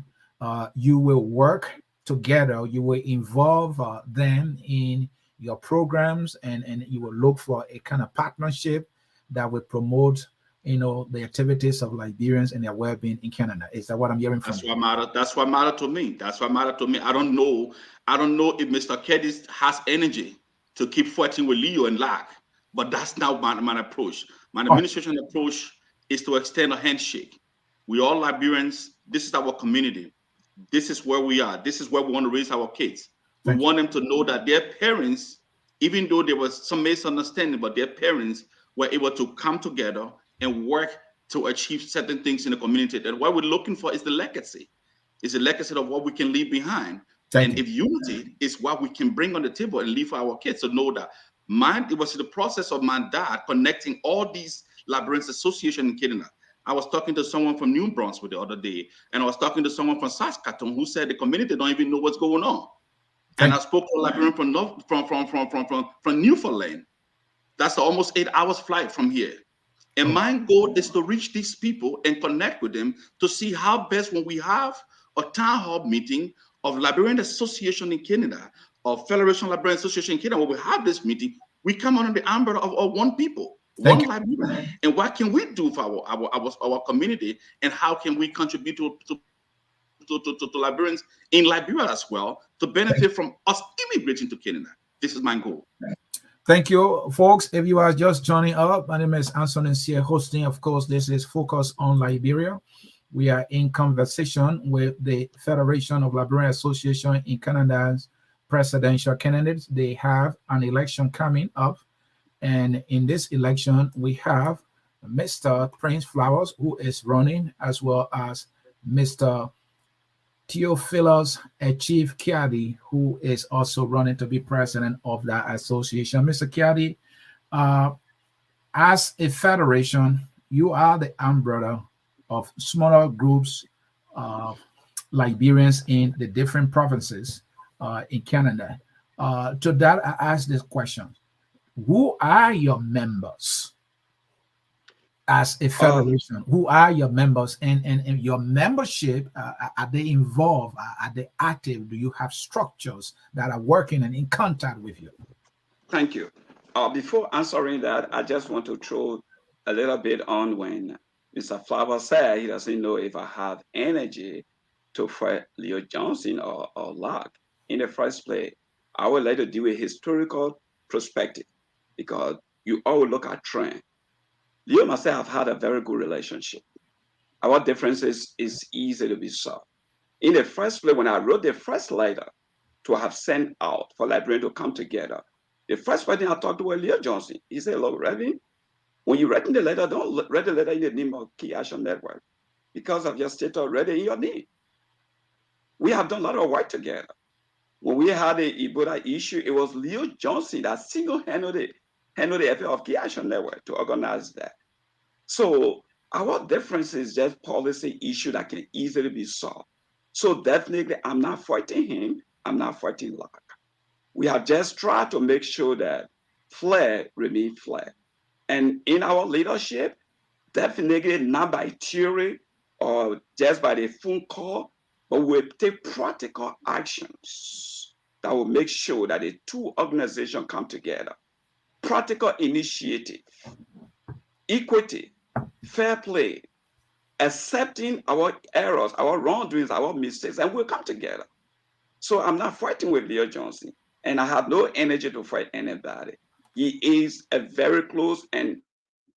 you will work together, you will involve them in your programs, and you will look for a kind of partnership that will promote, you know, the activities of Liberians and their well-being in Canada. Is that what I'm hearing from you? That's what matters to me. That's what matters to me. I don't know if Mr. Kiadii has energy to keep fighting with Leo and LAG, but that's not my approach. My administration approach is to extend a handshake. We all Liberians. This is our community. This is where we are. This is where we want to raise our kids. We want them to know that their parents, even though there was some misunderstanding, but their parents were able to come together and work to achieve certain things in the community. And what we're looking for is the legacy. It's a legacy of what we can leave behind. If unity is what we can bring on the table and leave for our kids to know that it was the process of my dad connecting all these Liberians association in Canada. I was talking to someone from New Brunswick the other day, and I was talking to someone from Saskatoon who said the community don't even know what's going on. And I spoke to a Liberian from Newfoundland. That's almost 8 hours flight from here. And my goal is to reach these people and connect with them to see how best when we have a town hall meeting of Liberian Association in Canada, or Federation Liberian Association in Canada, when we have this meeting, we come under the umbrella of one people, one Liberian. And what can we do for our community, and how can we contribute to Liberians in Liberia as well to benefit from us immigrating to Canada? This is my goal. Thank you, folks. If you are just joining up, my name is Anson Nsia, hosting. Of course, this is Focus on Liberia. We are in conversation with the Federation of Liberian Association in Canada's presidential candidates. They have an election coming up, and in this election, we have Mr. Prince Flowers, who is running, as well as Mr. Theophilus, Chief Kiadii, who is also running to be president of that association. Mr. Kiadii, as a federation, you are the umbrella of smaller groups of Liberians in the different provinces in Canada. To that, I ask this question: who are your members? As a federation, who are your members, and your membership, are they involved? Are they active? Do you have structures that are working and in contact with you? Thank you. Before answering that, I just want to throw a little bit on when Mr. Flower said he doesn't know if I have energy to fight Leo Johnson or LAG. In the first place, I would like to do a historical perspective, because you always look at trend. Leo and myself have had a very good relationship. Our differences is easy to be solved. In the first place, when I wrote the first letter to have sent out for Liberians to come together, the first person I talked to was Leo Johnson. He said, look, Reverend, when you're writing the letter, don't write the letter in the name of Key Action Network, because of your state already in your name. We have done a lot of work together. When we had the Ebola issue, it was Leo Johnson that single-handedly handled the affair of Key Action Network to organize that. So our difference is just policy issue that can easily be solved. So definitely, I'm not fighting him. I'm not fighting LAG. We have just tried to make sure that FLAC remain FLAC. And in our leadership, definitely not by theory or just by the phone call, but we'll take practical actions that will make sure that the two organizations come together. Practical initiative, equity, fair play, accepting our errors, our wrongdoings, our mistakes, and we'll come together. So I'm not fighting with Leo Johnson, and I have no energy to fight anybody. He is a very close and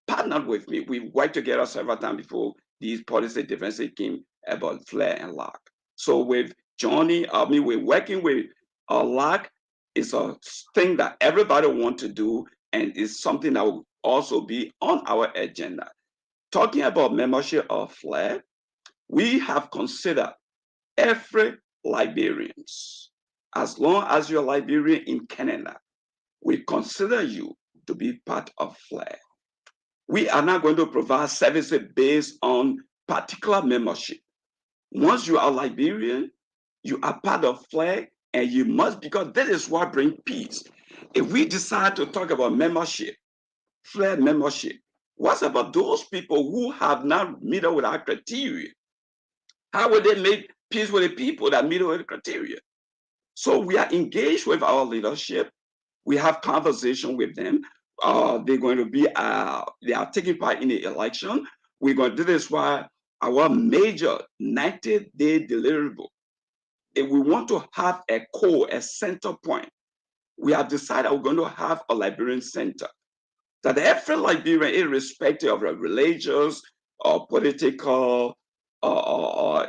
partnered with me. We worked together several times before these policy differences came about FLAA and LAG. So with Johnny, we're working with LAG. It's a thing that everybody wants to do, and it's something that will also be on our agenda. Talking about membership of FLAG, we have considered every Liberians. As long as you're Liberian in Canada, we consider you to be part of FLAG. We are not going to provide services based on particular membership. Once you are Liberian, you are part of FLAG, and you must, because this is what brings peace. If we decide to talk about membership, FLAG membership, what about those people who have not met up with our criteria? How will they make peace with the people that meet up with the criteria? So we are engaged with our leadership. We have conversation with them. They're going to be, they are taking part in the election. We're going to do this why our major 90-day deliverable. If we want to have a core, a center point, we have decided we're going to have a Liberian center. That every Liberian, irrespective of religious or political or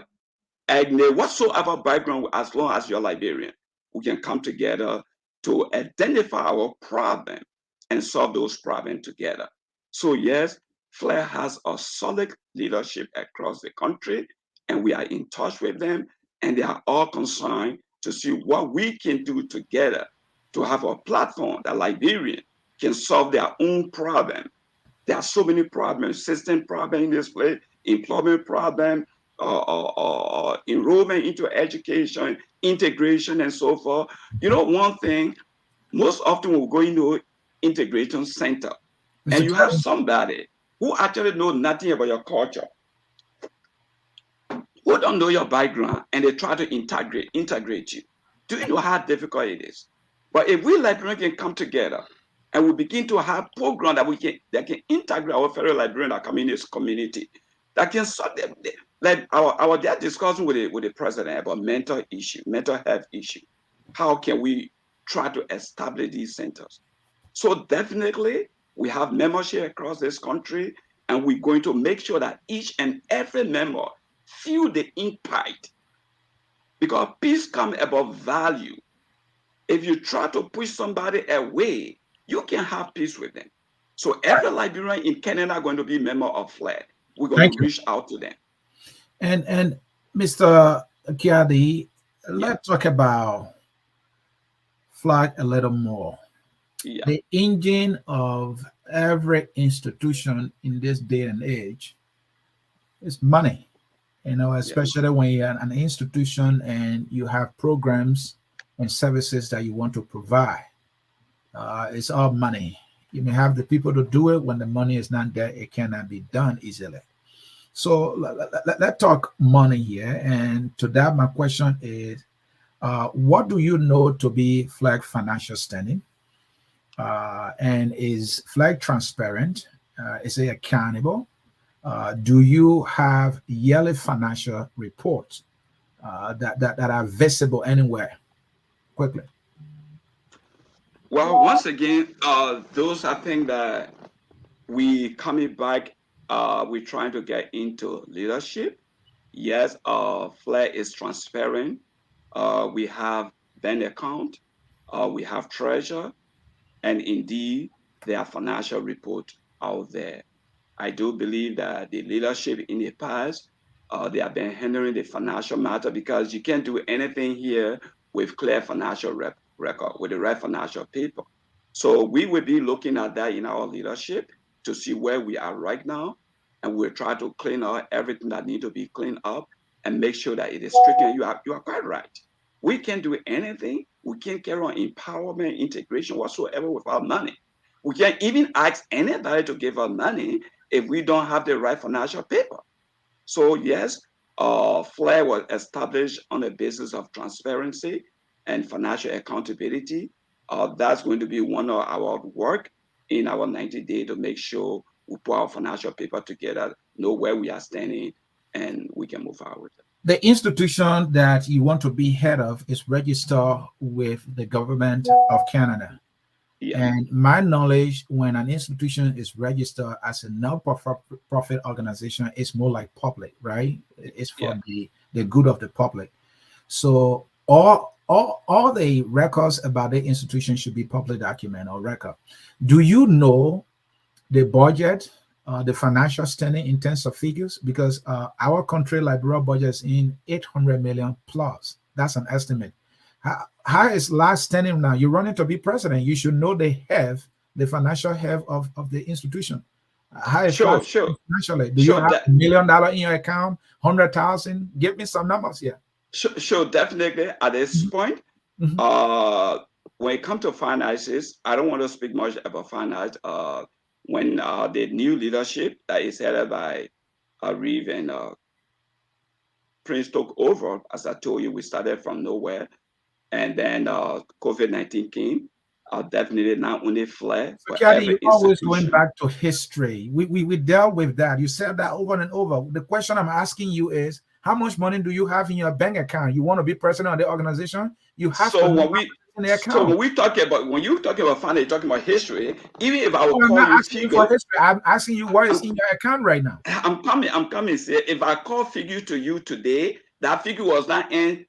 ethnic, whatsoever background, as long as you're Liberian, we can come together to identify our problem and solve those problems together. So yes, FLAC has a solid leadership across the country, and we are in touch with them, and they are all concerned to see what we can do together to have a platform that Liberian can solve their own problem. There are so many problems, system problem in this place, employment problem, enrollment into education, integration, and so forth. You know, one thing, most often we'll go into integration center, and you have somebody who actually know nothing about your culture, who don't know your background, and they try to integrate you. Do you know how difficult it is? But if we Liberians can come together and we begin to have programs that can integrate our fellow Liberian that come in this community, that can solve them. Like our discussion with the president about mental health issue. How can we try to establish these centers? So definitely we have membership across this country, and we're going to make sure that each and every member feel the impact, because peace comes about value. If you try to push somebody away, you can have peace with them. So every Liberian in Canada are going to be a member of FLAC. We're going to reach out to them. And Mr. Kiadii, let's talk about FLAC a little more. Yeah. The engine of every institution in this day and age is money. You know, especially when you're an institution and you have programs and services that you want to provide. It's all money. You may have the people to do it. When the money is not there, it cannot be done easily. So let's talk money here. And to that, my question is, what do you know to be FLAC financial standing? And is FLAC transparent? Is it accountable? Do you have yearly financial reports that are visible anywhere? Quickly. Well, once again, those I think that we coming back, we're trying to get into leadership. Yes, FLAC is transparent. We have bank account, we have treasure, and indeed there are financial reports out there. I do believe that the leadership in the past, they have been handling the financial matter, because you can't do anything here with clear financial record, with the right financial paper. So we will be looking at that in our leadership to see where we are right now, and we'll try to clean up everything that needs to be cleaned up and make sure that it is strict. You are quite right. We can't do anything. We can't carry on empowerment, integration whatsoever without money. We can't even ask anybody to give us money if we don't have the right financial paper. So yes, FLAC was established on the basis of transparency and financial accountability. That's going to be one of our work in our 90 days to make sure we put our financial paper together, know where we are standing, and we can move forward. The institution that you want to be head of is registered with the government of Canada. Yeah. And my knowledge, when an institution is registered as a non-profit organization, it's more like public, right? It's for the good of the public. So all the records about the institution should be public document or record. Do you know the budget, the financial standing in terms of figures? Because our country, Liberia, budget is in 800 million plus. That's an estimate. How is LAG standing now? You're running to be president. You should know the financial health of the institution. How is sure. Financially? Do you have $1 million in your account? 100,000? Give me some numbers here. Sure, definitely. At this point, when it comes to finances, I don't want to speak much about finance. When the new leadership that is headed by Reeve and Prince took over, as I told you, we started from nowhere. And then COVID-19 came. Definitely not only FLAC, but Kiadii, you always going back to history. We dealt with that. You said that over and over. The question I'm asking you is, how much money do you have in your bank account? You want to be president of the organization? You have to in the account. So when you talk about finance, you're talking about history. Even if I will call you figure, for history, I'm asking you what is in your account right now. I'm coming. Say, if I call figure to you today, that figure was not in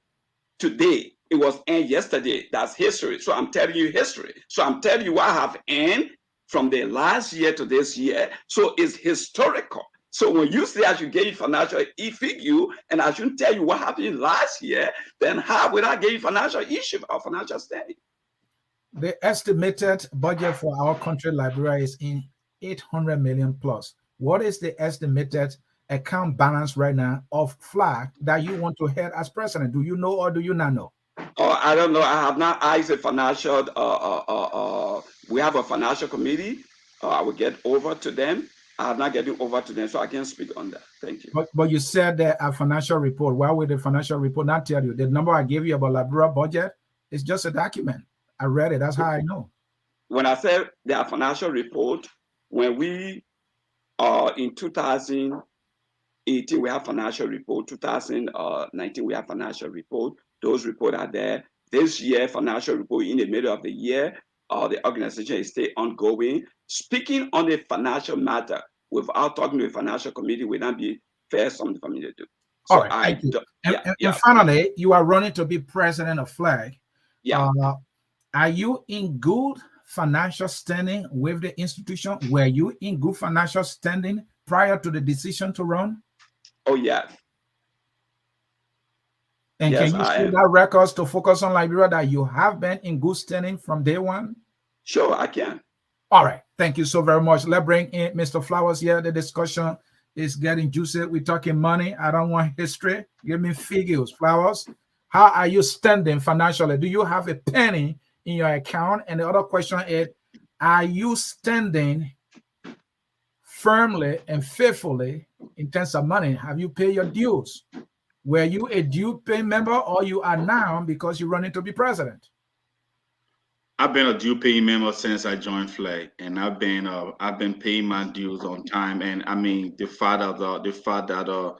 today. It was in yesterday. That's history. So I'm telling you history. So I'm telling you what I have in from the last year to this year. So it's historical. So when you say I should give you financial figure and I shouldn't tell you what happened last year, then how would I give you financial issue or financial standing? The estimated budget for our country, Liberia, is in 800 million plus. What is the estimated account balance right now of FLAC that you want to head as president? Do you know or do you not know? Oh, I don't know. I have not asked a financial. We have a financial committee. I will get over to them. I have not getting over to them, so I can't speak on that. Thank you. But you said that a financial report. Why would the financial report not tell you? The number I gave you about Liberia budget is just a document. I read it. That's how I know. When I said the financial report, when we in 2018 we have financial report. 2019 we have financial report. Those reports are there. This year, financial report in the middle of the year. The organization is still ongoing. Speaking on the financial matter without talking to the financial committee will not be fair something for me to do. So all right, thank you. And finally, you are running to be president of FLAG. Yeah. Are you in good financial standing with the institution? Were you in good financial standing prior to the decision to run? Oh, yeah. And yes, can you show that records to focus on Liberia that you have been in good standing from day one? Sure, I can. All right. Thank you so very much. Let's bring in Mr. Flowers here. The discussion is getting juicy. We're talking money. I don't want history. Give me figures. Flowers, how are you standing financially? Do you have a penny in your account? And the other question is, are you standing firmly and faithfully in terms of money? Have you paid your dues? Were you a due pay member or you are now because you're running to be president? I've been a due paying member since I joined FLAC, and I've been paying my dues on time. And I mean, the fact that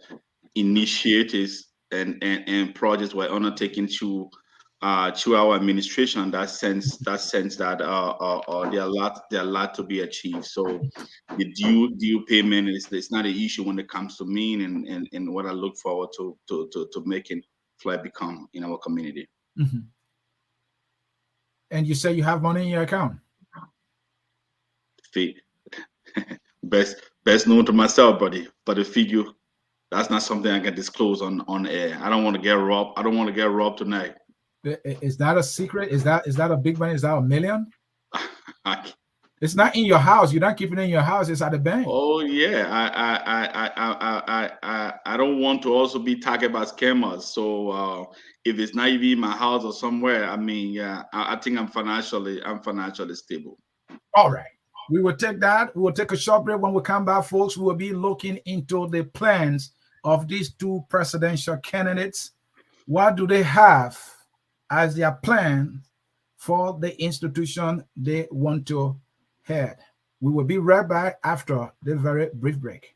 initiatives and projects were undertaken to our administration, that sense that there are a lot to be achieved. So the due payment is not an issue when it comes to me and what I look forward to making FLAC become in our community. Mm-hmm. And you say you have money in your account? Best known to myself, buddy. But the figure, that's not something I can disclose on air. I don't want to get robbed. I don't want to get robbed tonight. Is that a secret? Is that a big money? Is that $1 million? It's not in your house. You're not keeping it in your house. It's at the bank. Oh yeah. I don't want to also be targeted by scammers. So if it's not even in my house or somewhere, I mean, yeah, I think I'm financially stable. All right. We will take that. We will take a short break. When we come back, folks, we will be looking into the plans of these two presidential candidates. What do they have as their plan for the institution they want to head? We will be right back after the very brief break.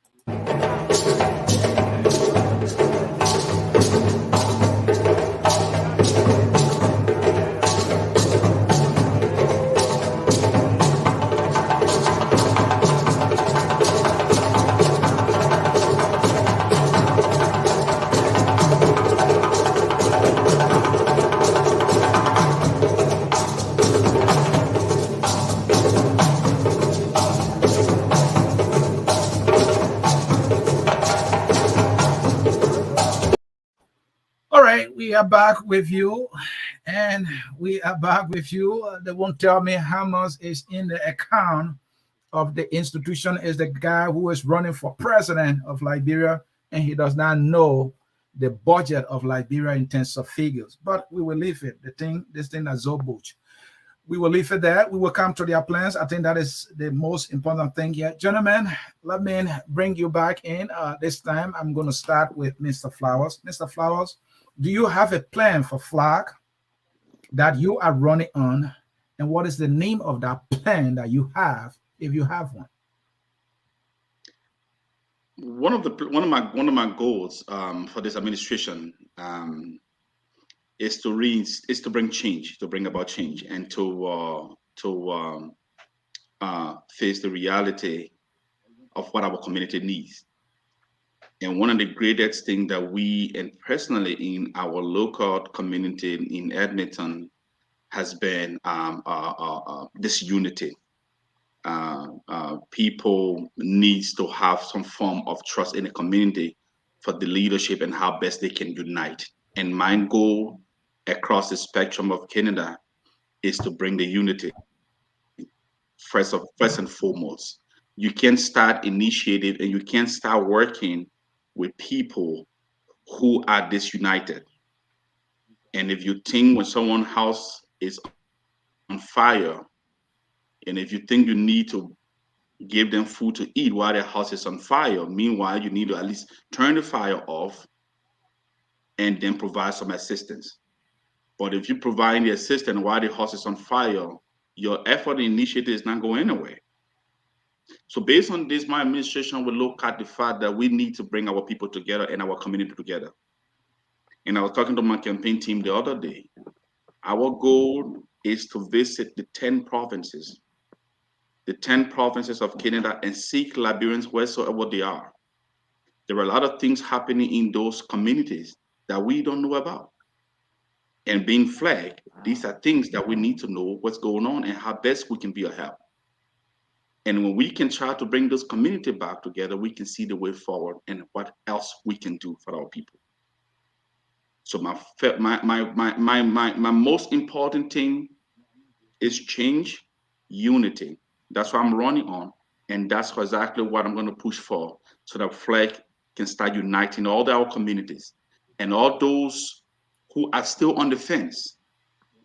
We are back with you, and we are back with you. They won't tell me how much is in the account of the institution. Is the guy who is running for president of Liberia, and he does not know the budget of Liberia in terms of figures. But we will leave it. This thing is so butch. We will leave it there. We will come to their plans. I think that is the most important thing here. Gentlemen, let me bring you back in. This time, I'm going to start with Mr. Flowers. Mr. Flowers, do you have a plan for FLAC that you are running on? And what is the name of that plan that you have, if you have one? One of my goals for this administration is to bring change, to bring about change, and to face the reality of what our community needs. And one of the greatest things that we, and personally in our local community in Edmonton, has been this unity. people needs to have some form of trust in the community for the leadership and how best they can unite. And my goal across the spectrum of Canada is to bring the unity first and foremost. You can start initiative and you can start working with people who are disunited. And if you think when someone's house is on fire, and if you think you need to give them food to eat while their house is on fire, meanwhile, you need to at least turn the fire off and then provide some assistance. But if you provide the assistance while the house is on fire, your effort and initiative is not going anywhere. So based on this, my administration will look at the fact that we need to bring our people together and our community together. And I was talking to my campaign team the other day. Our goal is to visit the 10 provinces of Canada and seek Liberians wheresoever they are. There are a lot of things happening in those communities that we don't know about. And being FLAC, these are things that we need to know what's going on and how best we can be a help. And when we can try to bring this community back together, we can see the way forward and what else we can do for our people. So my most important thing is change, unity. That's what I'm running on. And that's exactly what I'm going to push for, so that FLAC can start uniting all our communities and all those who are still on the fence,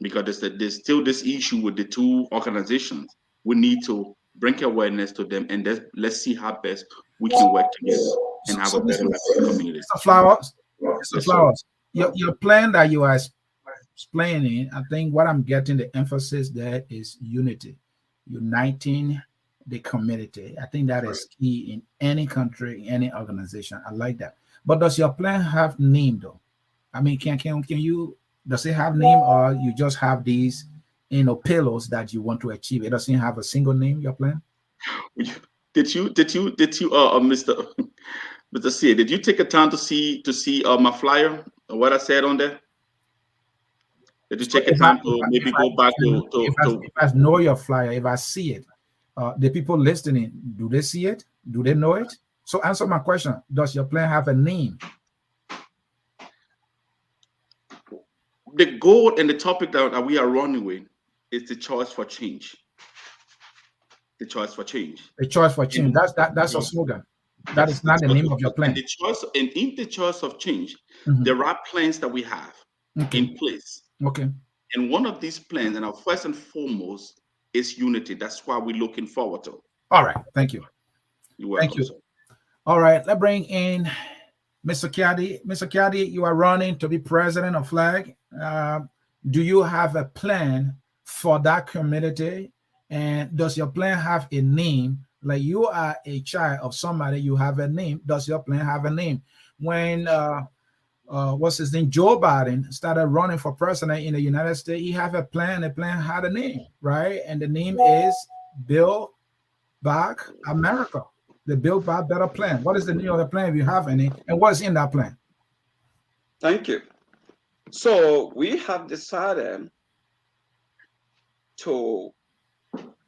because there's still this issue with the two organizations. We need to bring awareness to them, and let's see how best we can work together and have a better community. Mr. Flowers, your plan that you are explaining, I think what I'm getting the emphasis there is unity, uniting the community. I think that is key in any country, any organization. I like that. But does your plan have name though? I mean, can you, does it have name, or you just have these, pillars that you want to achieve? It doesn't have a single name, your plan? Did you Mr. C, did you take a time to see my flyer, what I said on there? Did you take a time to maybe go back to if I know your flyer, if I see it, the people listening, do they see it? Do they know it? So answer my question. Does your plan have a name? The goal and the topic that we are running with is the choice for change. The choice for change. The choice for change. That's a slogan. That is not the name of your plan. And in the choice of change, there are plans that we have in place. Okay. And one of these plans, and our first and foremost, is unity. That's why we're looking forward to. All right. Thank you. You're welcome. Thank you. Sir. All right. Let's bring in Mr. Kiadii. Mr. Kiadii, you are running to be president of FLAG. Do you have a plan for that community? And does your plan have a name? Like, you are a child of somebody, you have a name. Does your plan have a name? When what's his name, Joe Biden, started running for president in the United States, he had a plan. The plan had a name, right? And the name is Build Back America. The Build Back Better plan. What is the name of the plan, if you have any, and what's in that plan? Thank you. So we have decided to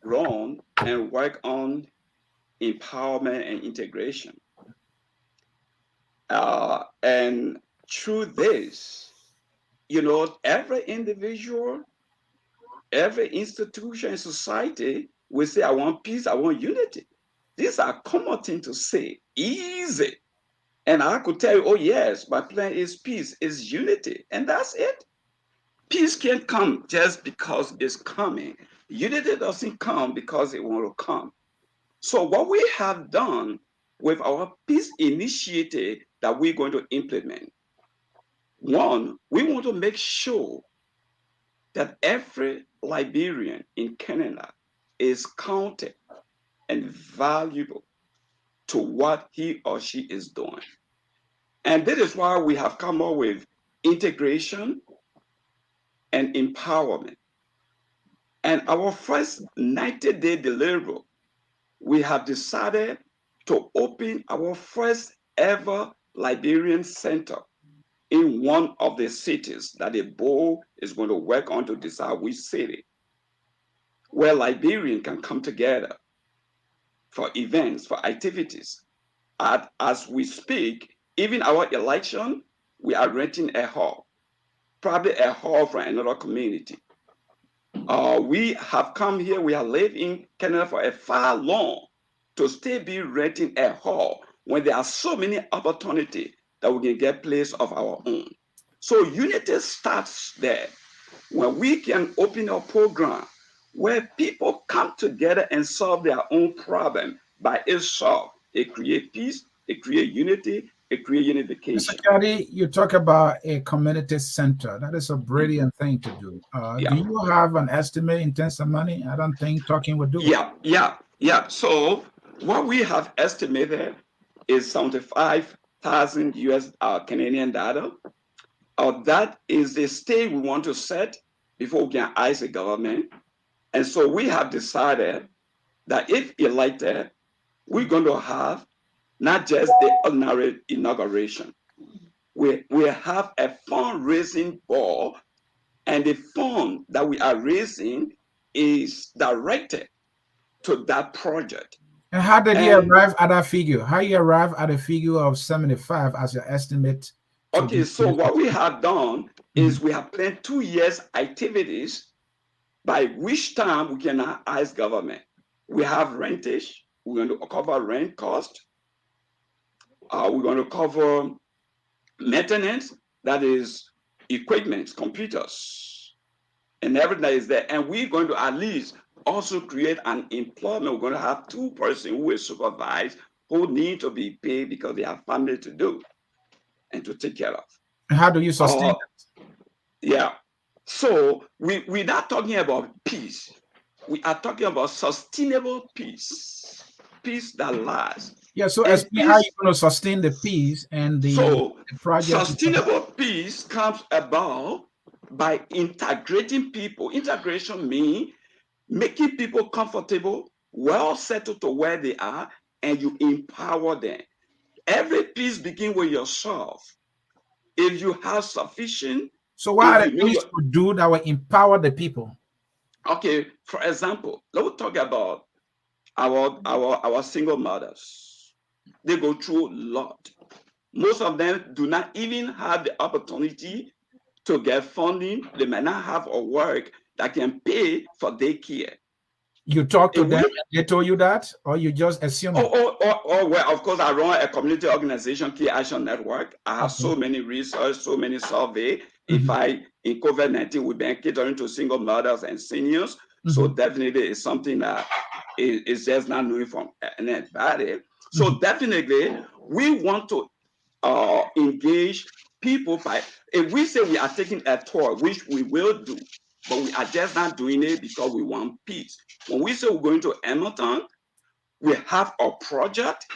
run and work on empowerment and integration. And through this, every individual, every institution in society will say, I want peace, I want unity. These are common things to say, easy. And I could tell you, oh yes, my plan is peace, is unity, and that's it. Peace can't come just because it's coming. Unity doesn't come because it won't come. So what we have done with our peace initiative that we're going to implement, one, we want to make sure that every Liberian in Canada is counted and valuable to what he or she is doing. And this is why we have come up with integration and empowerment. And our first 90-day deliverable, we have decided to open our first ever Liberian center in one of the cities that the board is going to work on to decide which city, where Liberians can come together for events, for activities. As we speak, even our election, we are renting a hall, probably a hall from another community. We have come here, we have lived in Canada for a far long to still be renting a hall when there are so many opportunities that we can get place of our own. So unity starts there. When we can open a program where people come together and solve their own problem by itself, they create peace, they create unity, they create unification. Mr. Kiadii, you talk about a community center. That is a brilliant thing to do. Do you have an estimate in terms of money? I don't think talking would do it. Yeah. So what we have estimated is 75,000 US Canadian dollar. That is the stage we want to set before we can ask the government. And so we have decided that if elected, we're going to have not just the ordinary inauguration. We have a fundraising board, and the fund that we are raising is directed to that project. And how did you arrive at that figure? How you arrive at a figure of 75 as your estimate? Okay, so what we have done is we have planned 2 years activities by which time we can now ask government. We have rentage, we're going to cover rent cost. We're going to cover maintenance, that is equipment, computers, and everything that is there. And we're going to at least also create an employment. We're going to have 2 persons who will supervise, who need to be paid because they have family to do and to take care of. And how do you sustain it? Yeah. So we're not talking about peace. We are talking about sustainable peace, peace that lasts. Yeah, so explain how you're going to sustain the peace and the project. Sustainable peace comes about by integrating people. Integration means making people comfortable, well settled to where they are, and you empower them. Every peace begins with yourself. If you have sufficient. So what are the things to do that will empower the people? Okay, for example, let's talk about our single mothers. They go through a lot. Most of them do not even have the opportunity to get funding. They may not have a work that can pay for their care. You talk to them and they told you that, or you just assume? Well, of course, I run a community organization, Key Action Network. I have so many research, so many surveys. In COVID-19, we've been catering to single mothers and seniors. So definitely it's something that is just not knowing from anybody. So definitely we want to engage people by, if we say we are taking a tour, which we will do, but we are just not doing it because we want peace. When we say we're going to Hamilton, we have a project,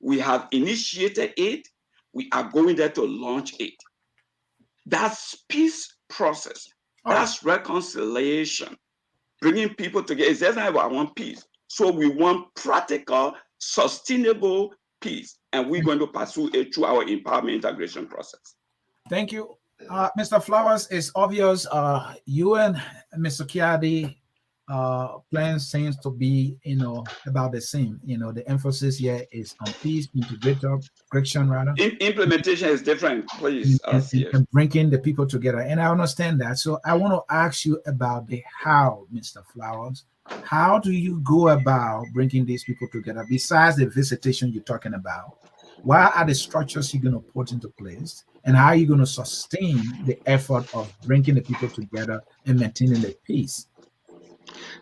we have initiated it, we are going there to launch it. That's peace process. That's reconciliation, bringing people together. It's just not about I want peace. So we want practical, sustainable peace, and we're going to pursue it through our empowerment integration process. Thank you. Mr. Flowers, it's obvious you and Mr. Kiadii plan seems to be, about the same. The emphasis here is on peace, integration rather. Implementation is different, please. And bringing the people together. And I understand that. So I want to ask you about the how, Mr. Flowers. How do you go about bringing these people together besides the visitation you're talking about? What are the structures you're going to put into place? And how are you going to sustain the effort of bringing the people together and maintaining the peace?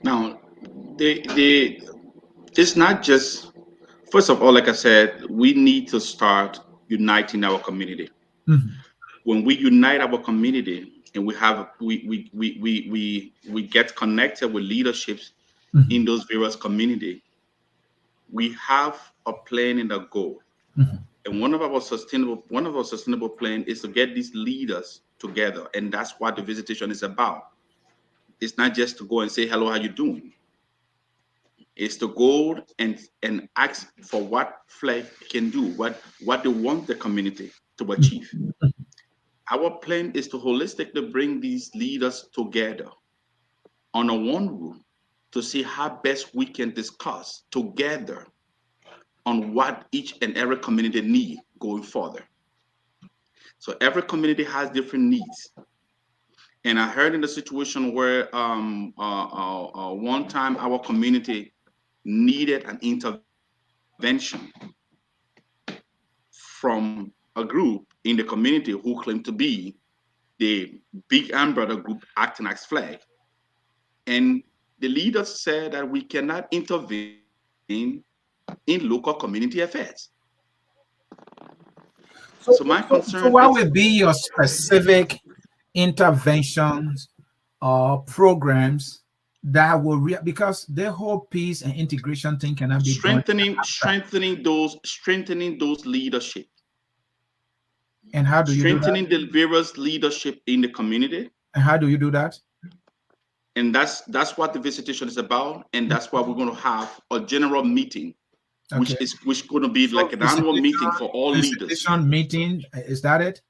Now, it's not just, first of all, like I said, we need to start uniting our community. When we unite our community and we get connected with leaderships in those various communities, we have a plan and a goal. And one of our sustainable plan is to get these leaders together, and that's what the visitation is about. It's not just to go and say hello, how you doing? It's to go and ask for what FLAC can do, what they want the community to achieve. Our plan is to holistically bring these leaders together on a one room to see how best we can discuss together on what each and every community need going further. So every community has different needs. And I heard in the situation where one time our community needed an intervention from a group in the community who claimed to be the big umbrella group acting as FLAC. And the leaders said that we cannot intervene in local community affairs. So my concern so what would be your specific interventions or programs that will because the whole peace and integration thing cannot be strengthening those leadership. And how do you strengthening the various leadership in the community? And how do you do that? And that's what the visitation is about, and that's why we're going to have a general meeting, which going to be like an annual meeting for all leaders. Meeting, is that it?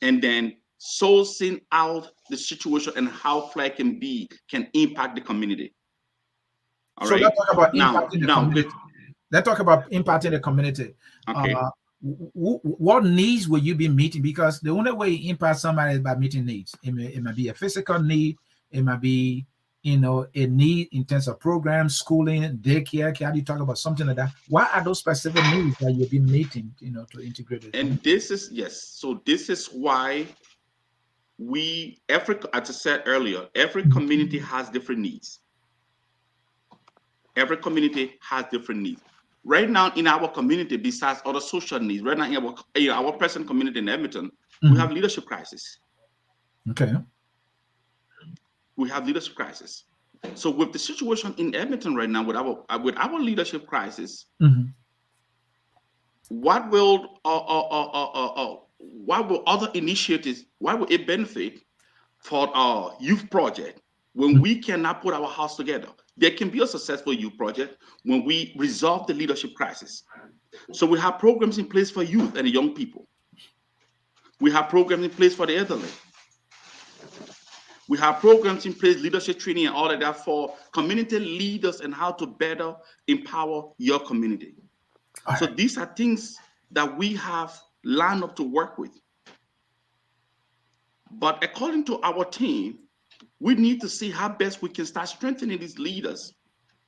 And then sourcing out the situation and how FLAC can impact the community. All right. Let's talk about impacting the community. Let's talk about impacting the community. Okay. What needs will you be meeting? Because the only way you impact somebody is by meeting needs. It might be a physical need. It might be, a need in terms of programs, schooling, daycare. Can you talk about something like that? What are those specific needs that you'll be meeting, to integrate it? And this is this is why as I said earlier, every community has different needs. Every community has different needs. Right now in our community, besides other social needs, right now in our present community in Edmonton, we have leadership crisis. Okay. We have leadership crisis. So with the situation in Edmonton right now, with our leadership crisis, what will other initiatives? Why will it benefit for our youth project when we cannot put our house together? There can be a successful youth project when we resolve the leadership crisis. So we have programs in place for youth and the young people. We have programs in place for the elderly. We have programs in place, leadership training and all of that for community leaders and how to better empower your community. So these are things that we have lined up to work with. But according to our team, we need to see how best we can start strengthening these leaders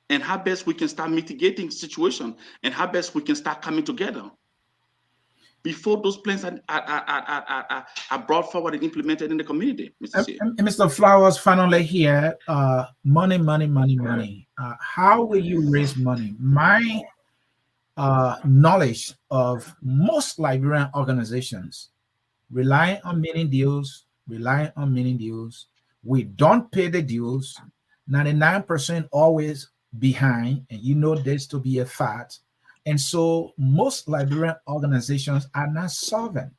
and how best we can start mitigating situation and how best we can start coming together before those plans are brought forward and implemented in the community, Mr. C. Mr. Flowers, finally here, money. How will you raise money? My knowledge of most Liberian organizations rely on meeting deals. We don't pay the dues. 99% always behind, and you know this to be a fact. And so most Liberian organizations are not solvent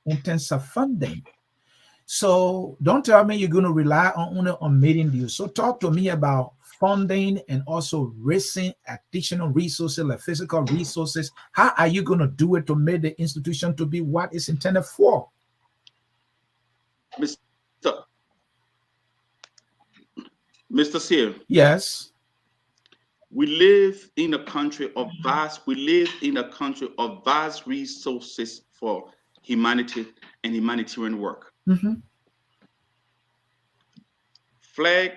in terms of funding. So don't tell me you're going to rely on meeting deals. So talk to me about funding and also raising additional resources, like physical resources. How are you going to do it to make the institution to be what it's intended for? Mr. Sear. Yes. We live in a country of vast resources for humanity and humanitarian work. FLAG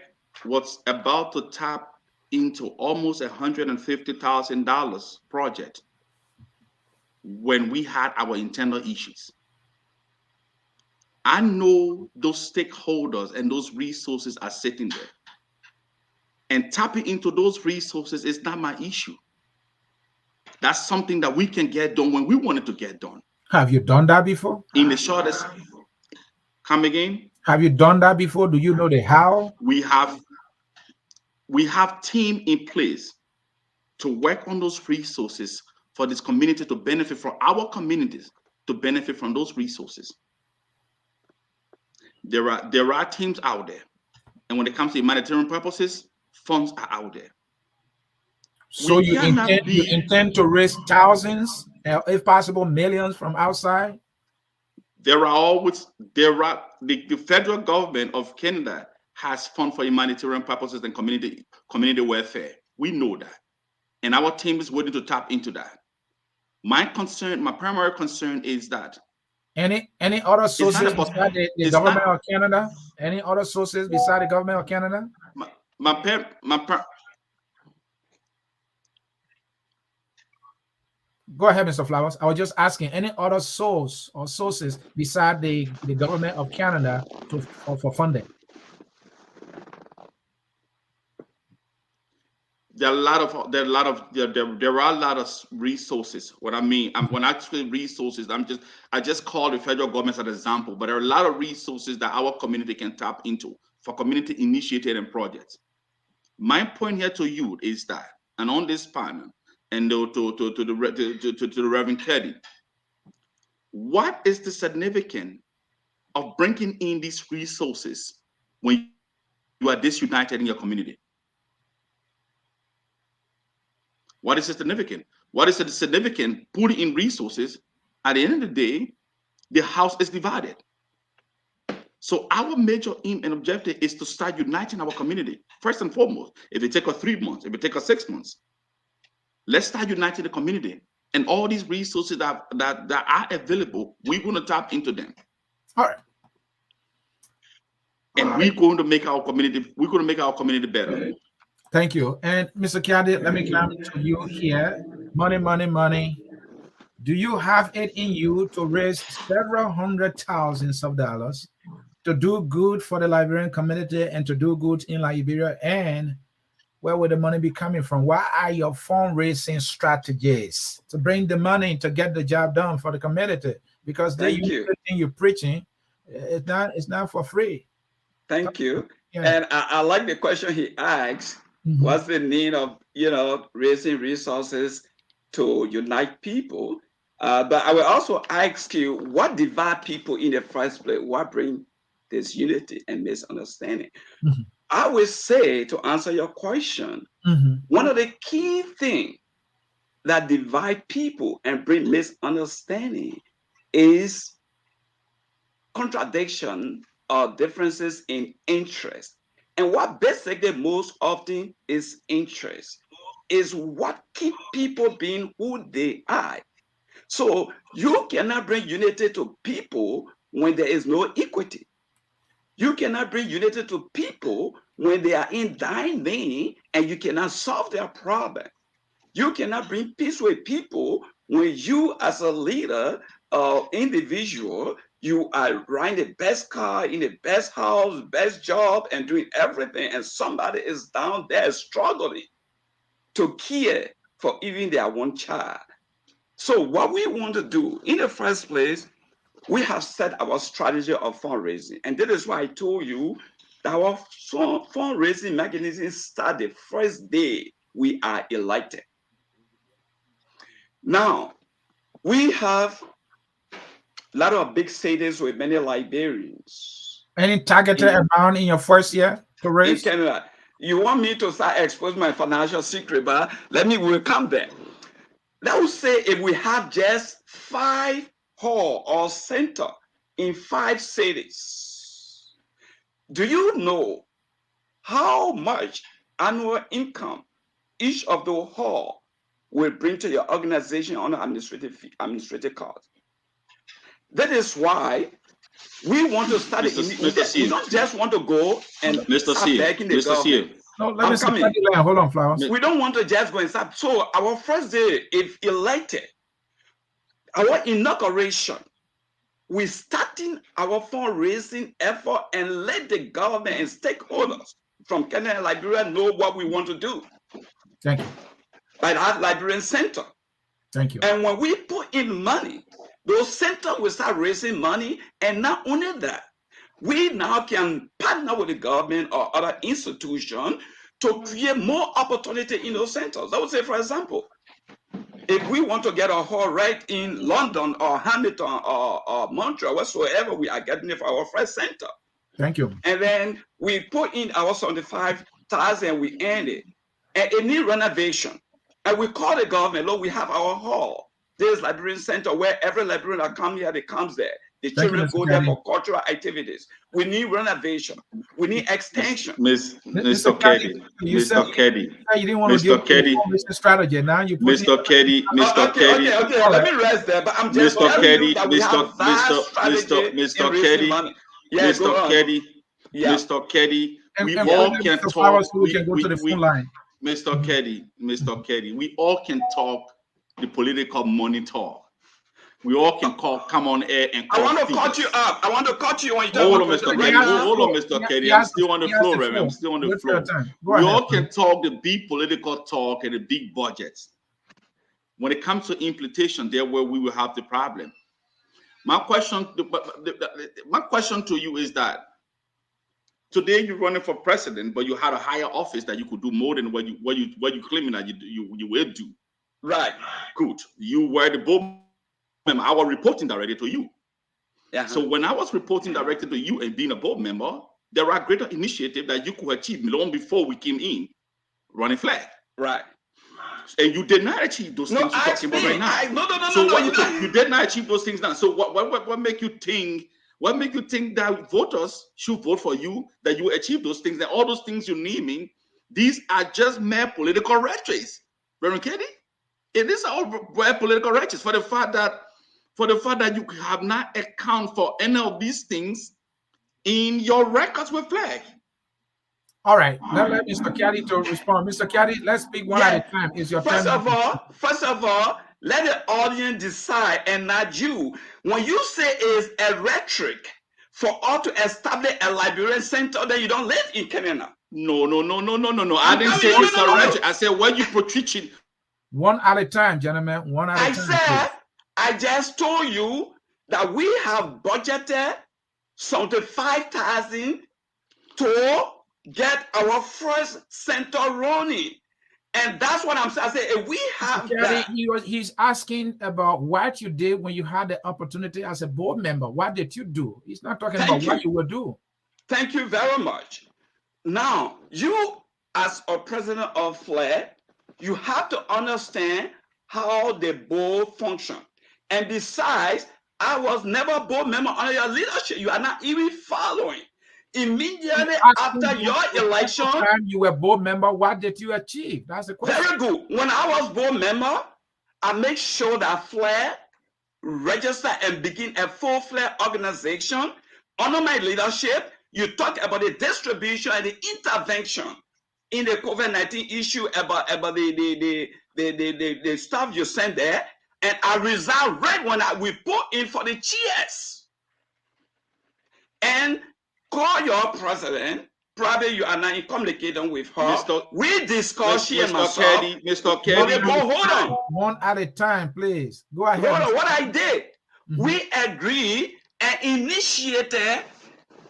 was about to tap into almost $150,000 project when we had our internal issues. I know those stakeholders and those resources are sitting there. And tapping into those resources is not my issue. That's something that we can get done when we want it to get done. Have you done that before? In the shortest, come again? Have you done that before? Do you know the how? We have team in place to work on those resources for this community to benefit from our communities to benefit from those resources. There are teams out there. And when it comes to humanitarian purposes, funds are out there. So you intend to raise thousands, if possible, millions from outside? The federal government of Canada has fund for humanitarian purposes and community welfare. We know that. And our team is willing to tap into that. My primary concern is that any other sources besides the government of Canada? Any other sources besides the government of Canada? Go ahead, Mr. Flowers. I was just asking, any other source or sources besides the government of Canada for funding? There are a lot of resources. What I mean, when I say resources, I just call the federal government as an example, but there are a lot of resources that our community can tap into for community initiated projects. My point here to you is that, and on this panel, and to the Reverend Kiadii, what is the significance of bringing in these resources when you are disunited in your community? What is the significance? What is the significance putting in resources? At the end of the day, the house is divided. So our major aim and objective is to start uniting our community. First and foremost, if it takes us 3 months, if it takes us 6 months, let's start uniting the community. And all these resources that are available, we're going to tap into them. All right. And we're going to make our community better. Thank you. And Mr. Kiadii, let me come to you here. Money. Do you have it in you to raise several $100,000s to do good for the Liberian community and to do good in Liberia? And where will the money be coming from? What are your fundraising strategies to bring the money to get the job done for the community? Because you're preaching, it's not for free. Thank you. Yeah. And I like the question he asked. Mm-hmm. What's the need of raising resources to unite people? But I will also ask you, what divide people in the first place? What brings this unity and misunderstanding? Mm-hmm. I will say, to answer your question, mm-hmm. one of the key things that divide people and bring misunderstanding is contradiction or differences in interest. And what basically most often is interest is what keeps people being who they are. So you cannot bring unity to people when there is no equity. You cannot bring unity to people when they are in dying need and you cannot solve their problem. You cannot bring peace with people when you, as a leader or individual, you are riding the best car, in the best house, best job, and doing everything, and somebody is down there struggling to care for even their one child. So what we want to do, in the first place, we have set our strategy of fundraising. And that is why I told you that our fundraising mechanism start the first day we are elected. Now, we have a lot of big cities with many Liberians. Any targeted amount in your first year to raise? In Canada. You want me to start exposing my financial secret, but we'll come there. Let's say if we have just 5 hall or center in 5 cities, do you know how much annual income each of the hall will bring to your organization on an administrative cost? That is why we want to start. We don't just want to go and start begging the government. No, let me see. Hold on, Flowers. We don't want to just go and start. So our first day, if elected, our inauguration, we're starting our fundraising effort and let the government and stakeholders from Canada and Liberia know what we want to do. Thank you. By that Liberian Center. Thank you. And when we put in money, those centers will start raising money. And not only that, we now can partner with the government or other institutions to create more opportunity in those centers. I would say, for example, if we want to get a hall right in London or Hamilton or Montreal, whatsoever, we are getting it for our first center. Thank you. And then we put in our 75,000, we end it. And it needs renovation. And we call the government, look, we have our hall. There's Liberian Center where every Liberian that comes here, they comes there. The children go there for cultural activities. We need renovation. We need extension. Mr. Kiadii. Mr. Kiadii. You didn't want to give a strategy. Now you put Mr. Kiadii. Mr. Kiadii. Okay. Let me rest there. But I'm just telling you that we have vast strategy in raising money. Yeah, Mr. Kiadii. Yeah. Mr. Kiadii. We and all can talk. So we can go to the phone line. Mr. Kiadii. We all can talk the political money talk. We all can come on air and I want to cut you up. I want to cut you when you talk. Hold on, Mr. Kiadii. I'm still on the floor, Reverend. I'm still on the floor. We all can talk the big political talk and the big budgets. When it comes to implementation, there where we will have the problem. My question to you is that today you're running for president, but you had a higher office that you could do more than what you claiming that you will do. Right. Good. You were the board member. I was reporting directly to you. Yeah. So when I was reporting directly to you and being a board member, there are greater initiatives that you could achieve long before we came in running FLAC. Right. And you did not achieve those things you're talking about right now. You did not achieve those things now. So what make you think? What make you think that voters should vote for you, that you achieve those things, that all those things you're naming, these are just mere political rhetoric, Reverend Kiadii? It is all mere political rhetoric for the fact that you have not account for any of these things in your records with FLAC. All right, let Mr. Kiadii to respond. Mr. Kiadii, let's speak one at a time. Is your first time? First of all, let the audience decide and not you. When you say it's a rhetoric for us to establish a Liberian center, then you don't live in Canada. No. I didn't say it's a rhetoric. I said when you portray. One at a time, gentlemen. One at a time. I just told you that we have budgeted $75,000 to get our first center running. And that's what I'm saying. I say, if we have that. He's asking about what you did when you had the opportunity as a board member. What did you do? He's not talking about what you will do. Thank you very much. Now, you as a president of FLAC, you have to understand how the board function. And besides, I was never a board member under your leadership. You are not even following. Immediately after your election, you were board member. What did you achieve? That's the question. Very good. When I was board member, I made sure that FLAC registered and begin a full FLAC organization. Under my leadership, you talk about the distribution and the intervention in the COVID-19 issue about the stuff you sent there, and I resolved right when we put in for the chairs. And call your president. Probably you are not communicating with her. We discuss here, Mr. Kiadii. Hold on. One at a time, please. Go ahead. Hold on. What I did, we agreed and initiated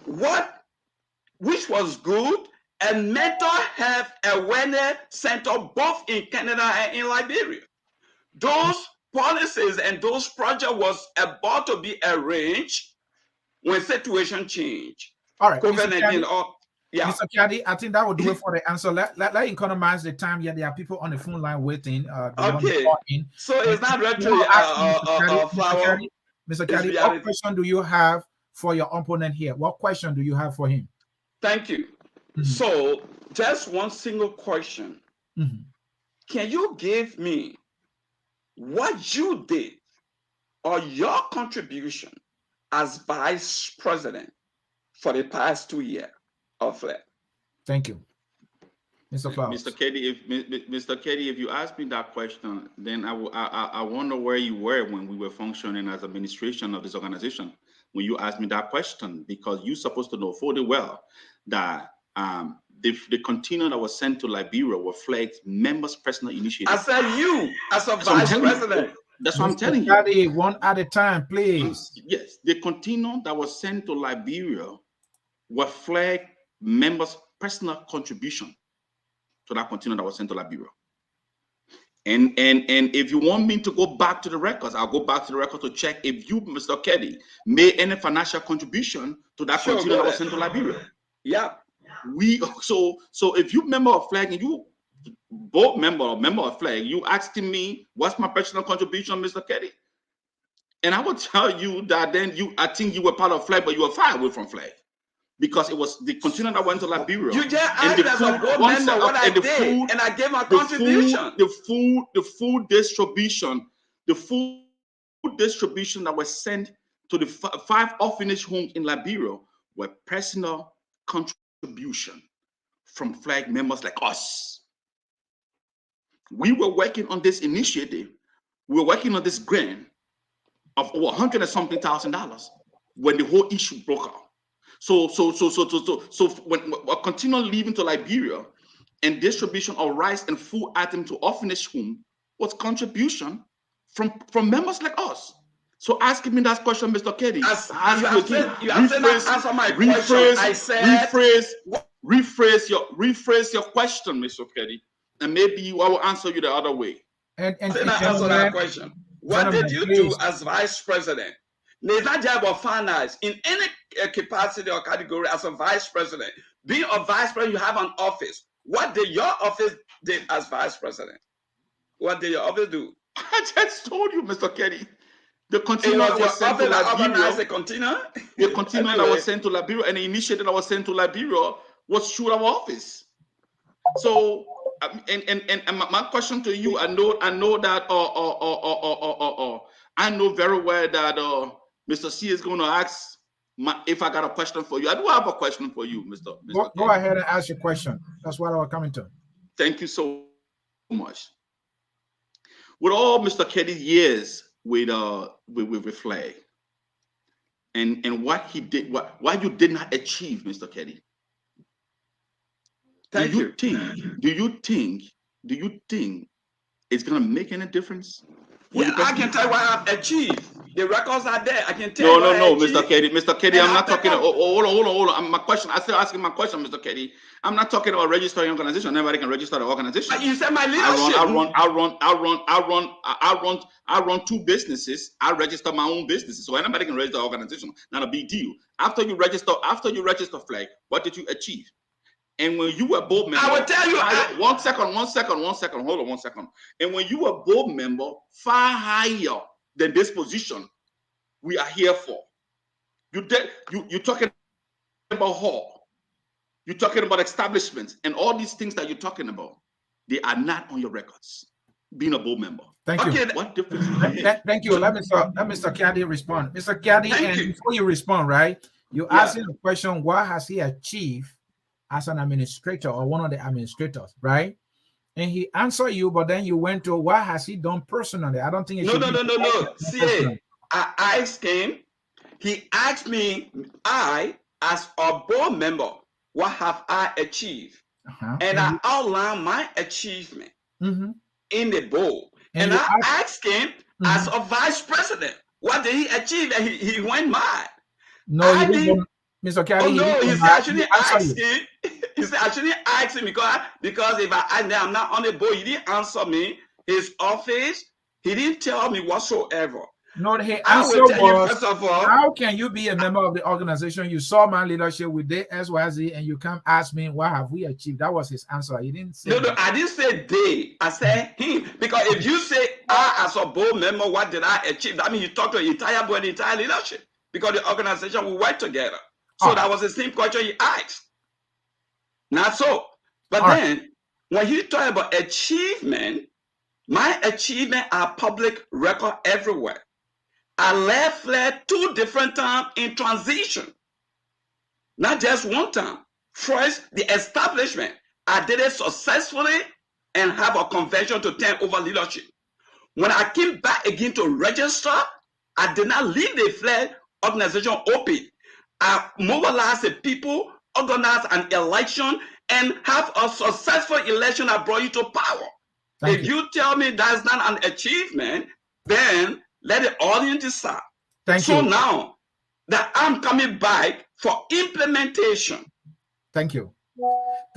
which was good, a mental health awareness center both in Canada and in Liberia. Those policies and those projects was about to be arranged when situation changed. All right, COVID-19. Mr. Kiadii, I think that will do it for the answer. Let economize the time. Yeah, there are people on the phone line waiting. Okay. So it's not rhetoric, Flower. Mr. Kiadii, what question do you have for your opponent here? What question do you have for him? Thank you. So just one single question. Can you give me what you did or your contribution as vice president for the past 2 years of FLAC? Thank you. Mr. Flowers. Mr. Kiadii, if you ask me that question, then I wonder where you were when we were functioning as administration of this organization. When you asked me that question, because you're supposed to know fully well that the container that was sent to Liberia were FLAC's members' personal initiative. I said you as a vice president. That's what I'm telling you. Kiadii, one at a time, please. Yes, the container that was sent to Liberia were FLAC members' personal contribution to that container that was sent to Liberia. And if you want me to go back to the records, I'll go back to the record to check if you, Mr. Kiadii, made any financial contribution to that container that was sent to Liberia. Yeah. So if you member of FLAC and you both member of FLAC, you asking me what's my personal contribution, Mr. Kiadii? And I will tell you that then I think you were part of FLAG, but you were far away from FLAG. Because it was the contingent that went to Liberia. You just asked as a board member what I did, and I gave my contribution. The food distribution that was sent to the 5 orphanage homes in Liberia were personal contribution from FLAG members like us. We were working on this initiative. We were working on this grant of over $100 and something thousand when the whole issue broke out. So when we continue leaving to Liberia, and distribution of rice and food items to orphanage home was contribution from members like us. So asking me that question, Mr. Kiadii, you have said answer my question. I said rephrase your question, Mr. Kiadii, and maybe I will answer you the other way. And answer that question. What did you do as vice president? It's not just about finance in any capacity or category as a vice president. Being a vice president, you have an office. What did your office do as vice president? What did your office do? I just told you, Mr. Kiadii. The container that was sent to Liberia. The container that was sent to Liberia, and the initiative that was sent to Liberia was through our office. So, and my question to you, I know that I know very well that Mr. C is going to ask if I got a question for you. I do have a question for you, Mr. Go ahead and ask your question. That's what I was coming to. Thank you so much. With all Mr. Kiadii's years with FLAG, and what he did, what you did not achieve, Mr. Kiadii. Do you think it's gonna make any difference? Yeah, I can tell you what I've achieved. The records are there. I can tell you. No, Mr. Kiadii. Mr. Kiadii, I'm not talking. Hold on. My question. I'm still asking my question, Mr. Kiadii. I'm not talking about registering organization. Nobody can register the organization. But you said my leadership. I run 2 businesses. I register my own businesses, so anybody can register the organization. Not a big deal. After you register FLAG, what did you achieve? And when you were board member, I will tell you. One second. Hold on 1 second. And when you were board member, far higher than this position we are here for. You're talking about hall. You're talking about establishments, and all these things that you're talking about, they are not on your records. Being a board member. Thank you. What difference? Thank you. Let Mr. Kiadii respond. Mr. Kiadii, before you respond, right? You asking the question, what has he achieved as an administrator or one of the administrators, right? And he answered you, but then you went to what has he done personally? I don't think No. See, I asked him. He asked me, I, as a board member, what have I achieved? And I outlined my achievement in the board. And I asked him, as a vice president, what did he achieve? And he went mad. No, you didn't. Mr. Kiadii. No, he's actually asking. He's actually asking because if I'm not on the board, he didn't answer me. His office, he didn't tell me whatsoever. No, he answer was, first of all, how can you be a member of the organization? You saw my leadership with the XYZ, and you come ask me what have we achieved? That was his answer. He didn't say. No, I didn't say they. I said him. Because if you say I as a board member, what did I achieve? That means you talk to the entire board, the entire leadership, because the organization will work together. So that was the same question he asked. Not so. But then, when you talk about achievement, my achievements are public record everywhere. I left FLAG 2 different times in transition. Not just one time. First, the establishment. I did it successfully and have a convention to turn over leadership. When I came back again to register, I did not leave the FLAG organization open. I mobilized the people, organized an election, and have a successful election that brought you to power. If you tell me that's not an achievement, then let the audience decide. So now that I'm coming back for implementation. Thank you.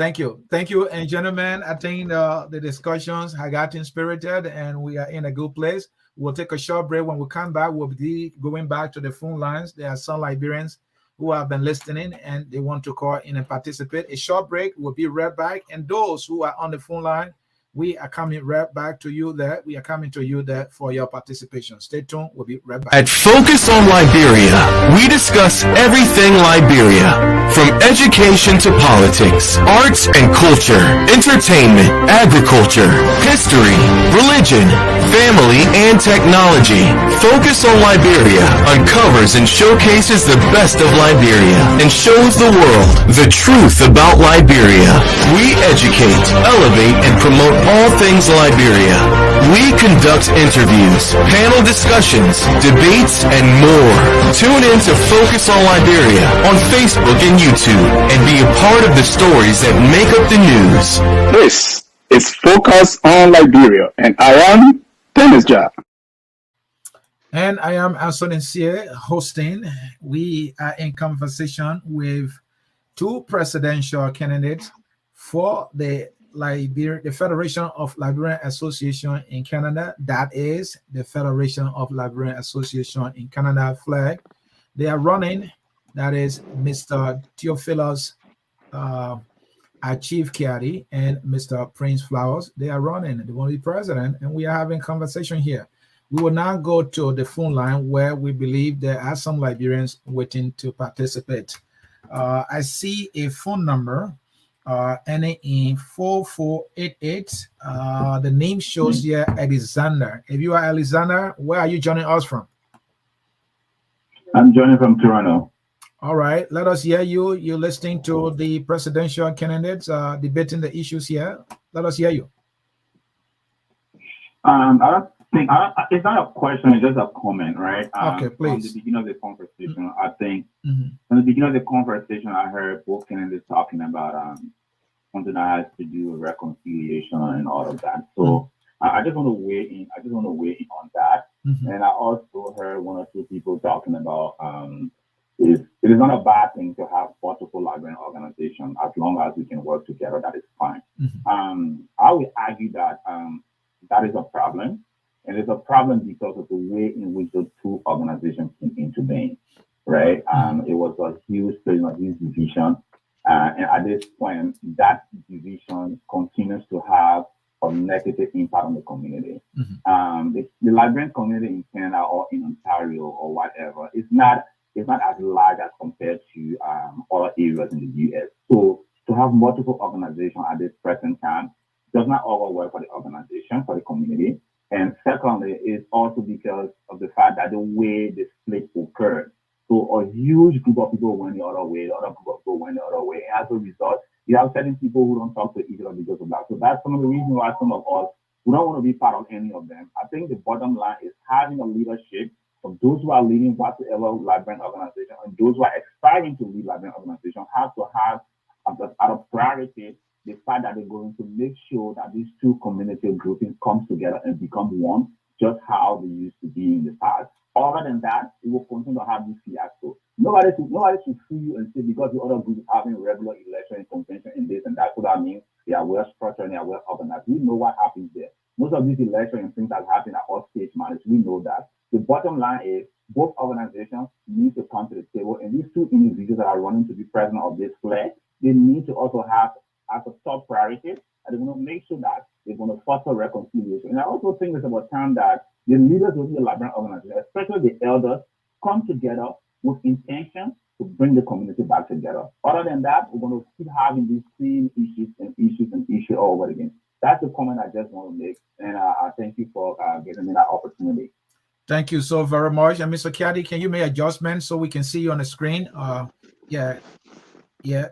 And gentlemen, I think the discussions have gotten spirited and we are in a good place. We'll take a short break. When we come back, we'll be going back to the phone lines. There are some Liberians who have been listening and they want to call in and participate. A short break, will be right back. And those who are on the phone line, We are coming right back to you there. We are coming to you there for your participation. Stay tuned. We'll be right back. At Focus on Liberia, we discuss everything Liberia, from education to politics, arts and culture, entertainment, agriculture, history, religion, family, and technology. Focus on Liberia uncovers and showcases the best of Liberia and shows the world the truth about Liberia. We educate, elevate, and promote all things Liberia. We conduct interviews, panel discussions, debates, and more. Tune in to Focus on Liberia on Facebook and YouTube and be a part of the stories that make up the news. This is Focus on Liberia, and I am Dennis Jah. And I am Anson Nsie hosting. We are in conversation with two presidential candidates for the Federation of Liberian Association in Canada. That is the Federation of Liberian Association in Canada, FLAC. They are running. That is Mr. Theophilus, Chief Kiadii, and Mr. Prince Flowers. They are running. They want to be president, and we are having conversation here. We will now go to the phone line where we believe there are some Liberians waiting to participate. I see a phone number ending in 4488. The name shows here Alexander. If you are Alexander, where are you joining us from? I'm joining from Toronto. All right, let us hear you. You're listening to the presidential candidates debating the issues here. Let us hear you. I don't think it's not a question; it's just a comment, right? Okay, please. From the beginning of the conversation, I think from the beginning of the conversation, I heard both candidates talking about something that has to do with reconciliation and all of that. So I just want to weigh in. I just want to weigh in on that. And I also heard one or two people talking about it is not a bad thing to have multiple Liberian organizations as long as we can work together. That is fine. I would argue that that is a problem, and it's a problem because of the way in which the two organizations came into being. Right? It was a huge division, and at this point, that division continues to have a negative impact on the community. The Liberian community in Canada or in Ontario or whatever is not as large as compared to other areas in the US. So to have multiple organizations at this present time does not always work for the organization, for the community. And secondly, it's also because of the fact that the way the split occurred. So a huge group of people went the other way, the other group of people went the other way. And as a result, you have certain people who don't talk to each other because of that. So that's some of the reasons why some of us, we don't want to be part of any of them. I think the bottom line is having a leadership of those who are leading whatever Liberian organization and those who are aspiring to lead Liberian organization have to have as a priority the fact that they're going to make sure that these two community groupings come together and become one, just how they used to be in the past. Other than that, it will continue to have this fiasco. Nobody should sue you and say because the other group is having regular election and convention and this and that. So that means they are well structured and they are well organized. We know what happens there. Most of these elections and things that happen are all state managed. We know that. The bottom line is both organizations need to come to the table, and these two individuals that are running to be president of this FLAC, they need to also have as a top priority, and they're going to make sure that they're going to foster reconciliation. And I also think it's about time that the leaders within the Liberian organization, especially the elders, come together with intention to bring the community back together. Other than that, we're going to keep having these same issues all over again. That's the comment I just want to make, and I thank you for giving me that opportunity. Thank you so very much. And Mr. Kiadii, can you make adjustments so we can see you on the screen? Yeah.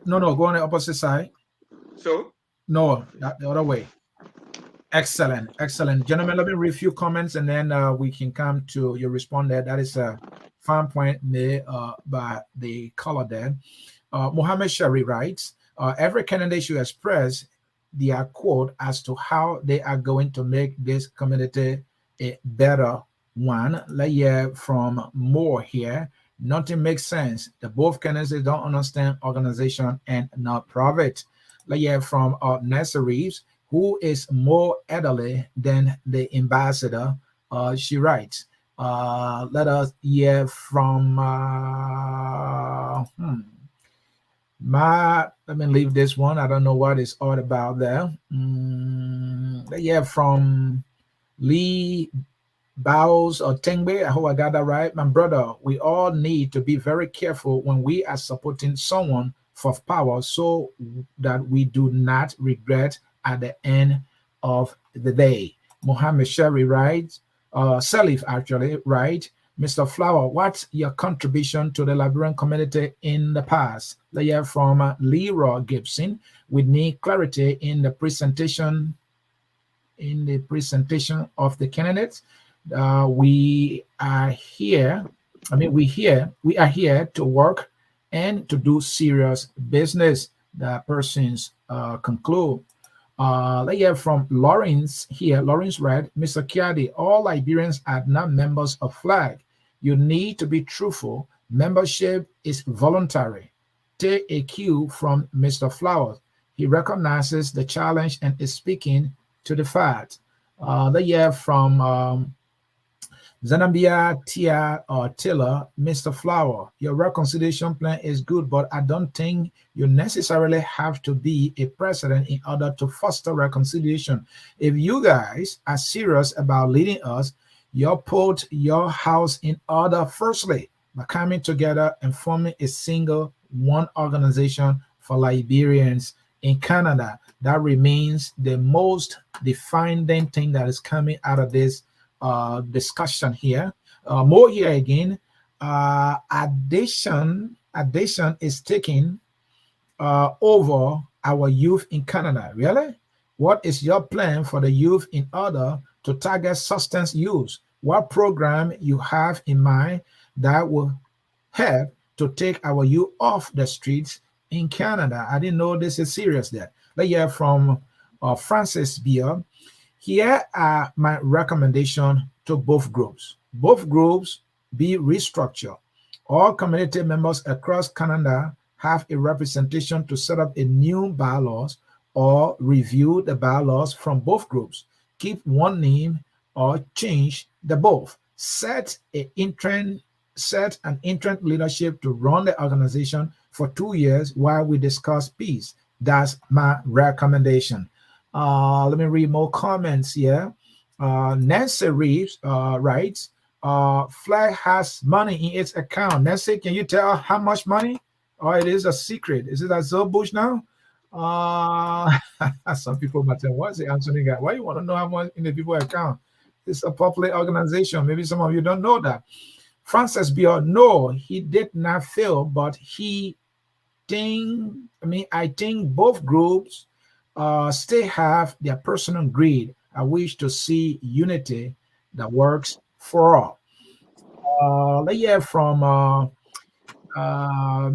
No, go on the opposite side. So? No, the other way. Excellent. Gentlemen, let me read a few comments and then we can come to your response there. That is a fine point made by the caller there. Mohammed Shari writes, every candidate should express their quote as to how they are going to make this community a better one. Let's hear from Moore here. Nothing makes sense. The both candidates don't understand organization and not profit. Let's hear from Nessa Reeves, who is more elderly than the ambassador. She writes, let us hear from let me leave this one. I don't know what it's all about there. Yeah, from Lee Bows or Tengbe, I hope I got that right. My brother, we all need to be very careful when we are supporting someone for power so that we do not regret at the end of the day. Mohammed Sherry, right? Salif, actually, right? Mr. Flower, what's your contribution to the Liberian community in the past? They hear from Leroy Gibson. We need clarity in the presentation of the candidates. We are here. We are here to work and to do serious business. The persons conclude. Let's hear from Lawrence here. Lawrence read, Mr. Kiadii, all Liberians are not members of FLAC. You need to be truthful. Membership is voluntary. Take a cue from Mr. Flowers. He recognizes the challenge and is speaking to the fact. Let's hear from Zanambia Tia or Taylor, Mr. Flower, your reconciliation plan is good, but I don't think you necessarily have to be a president in order to foster reconciliation. If you guys are serious about leading us, you put your house in order firstly by coming together and forming a single one organization for Liberians in Canada. That remains the most defining thing that is coming out of this discussion here. More here again. Addition is taking over our youth in Canada. Really? What is your plan for the youth in order to target substance use? What program you have in mind that will help to take our youth off the streets in Canada? I didn't know this is serious there. Let's hear from Francis Beer. Here are my recommendation to both groups. Both groups be restructured. All community members across Canada have a representation to set up a new bylaws or review the bylaws from both groups. Keep one name or change the both. Set an interim leadership to run the organization for 2 years while we discuss peace. That's my recommendation. Let me read more comments here. Nancy Reeves writes, FLAC has money in its account. Nancy, can you tell how much money? Or it is a secret? Is it a Zilbush now? Some people might say, what's the Anthony guy? Why you want to know how much in the people's account? It's a popular organization. Maybe some of you don't know that. Francis Bior, no, he did not fail, but I think both groups still have their personal greed. I wish to see unity that works for all. Let's hear from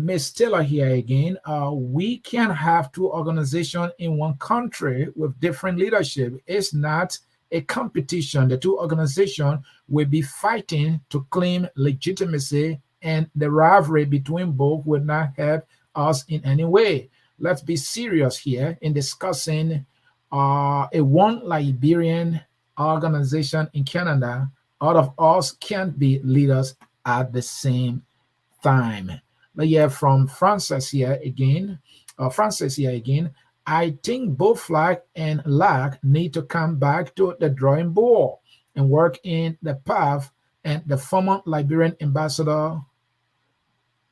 Ms. Taylor here again. We can have two organizations in one country with different leadership. It's not a competition. The two organizations will be fighting to claim legitimacy, and the rivalry between both will not help us in any way. Let's be serious here in discussing a one Liberian organization in Canada. All of us can't be leaders at the same time. But yeah, from Francis here again. I think both FLAC and LAG need to come back to the drawing board and work in the path and the former Liberian ambassador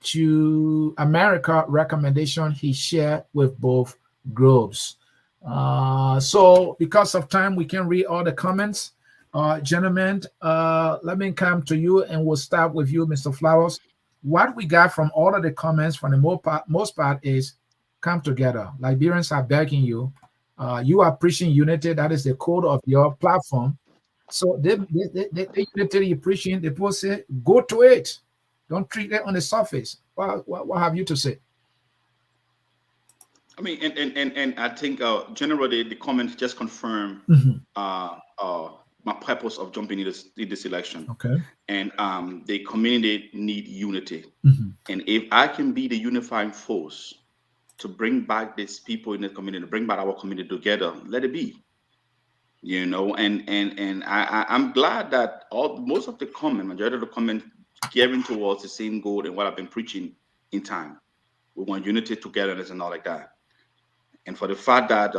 to America recommendation he shared with both groups. So because of time, we can read all the comments. Gentlemen, let me come to you and we'll start with you, Mr. Flowers. What we got from all of the comments for the most part is come together. Liberians are begging you. You are preaching unity. That is the code of your platform. So the unity you're preaching, the people say, go to it. Don't treat it on the surface. What have you to say? I mean, and I think generally the comments just confirm my purpose of jumping in this election. Okay. And the community need unity. And if I can be the unifying force to bring back these people in the community, bring back our community together, let it be. You know, and I'm glad that most of the majority of the comment gearing towards the same goal and what I've been preaching in time. We want unity, togetherness, and all like that. And for the fact that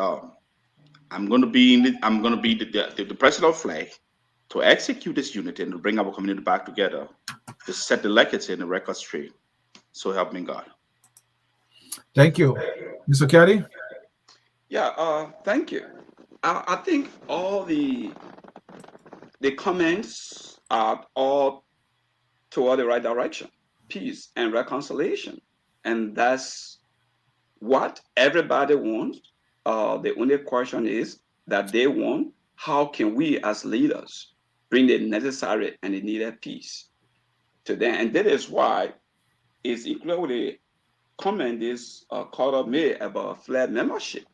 I'm going to be the president of FLAC to execute this unity and to bring our community back together, to set the legacy and the record straight. So help me God. Thank you. Mr. Kiadii? Yeah, thank you. I think all the comments are all toward the right direction, peace and reconciliation. And that's what everybody wants. The only question is that they want, how can we as leaders bring the necessary and the needed peace to them? And that is why it's included the comment this caller made about FLAC membership.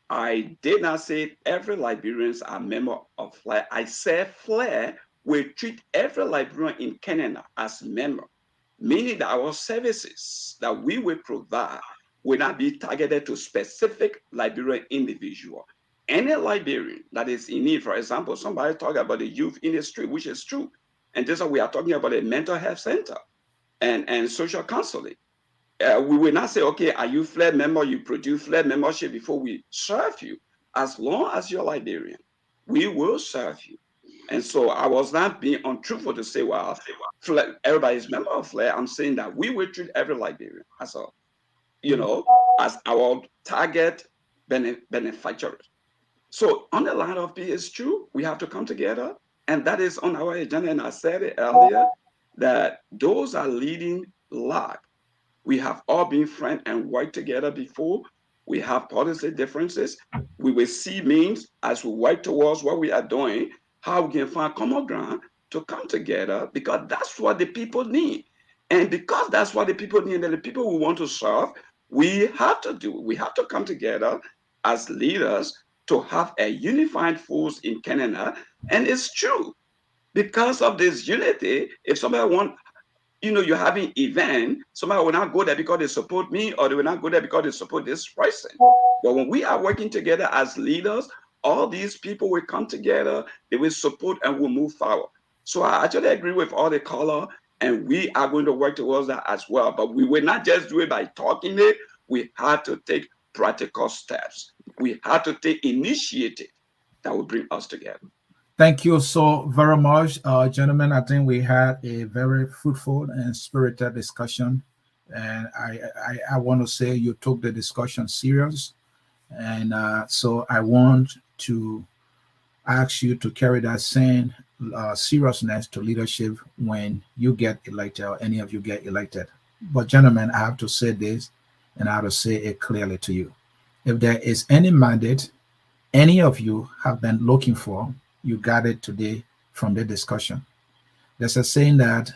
I did not say every Liberians are member of FLAC. I said FLAC will treat every Liberian in Canada as member, meaning that our services that we will provide will not be targeted to specific Liberian individual. Any Liberian that is in need, for example, somebody talked about the youth industry, which is true. And this is we are talking about a mental health center and social counseling. We will not say, okay, are you FLAC member? You produce FLAC membership before we serve you. As long as you're Liberian, we will serve you. And so I was not being untruthful to say, well, FLAC, everybody is member of FLAC. I'm saying that we will treat every Liberian as a, as our target benefactor. So on the line of peace, it's true, we have to come together. And that is on our agenda. And I said it earlier, that those are leading LAG. We have all been friends and worked together before. We have policy differences. We will see means as we work towards what we are doing, how we can find common ground to come together, because that's what the people need. And because that's what the people need and the people we want to serve, we have to come together as leaders to have a unified force in Canada. And it's true, because of this unity, if somebody wants, you're having event, somebody will not go there because they support me, or they will not go there because they support this person. But when we are working together as leaders, all these people will come together, they will support and will move forward. So I actually agree with all the caller, and we are going to work towards that as well. But we will not just do it by talking it. We have to take practical steps. We have to take initiative that will bring us together. Thank you so very much, gentlemen. I think we had a very fruitful and spirited discussion. And I want to say you took the discussion serious. And so I want to ask you to carry that same seriousness to leadership when you get elected, or any of you get elected. But gentlemen, I have to say this, and I have to say it clearly to you. If there is any mandate any of you have been looking for, you got it today from the discussion. There's a saying that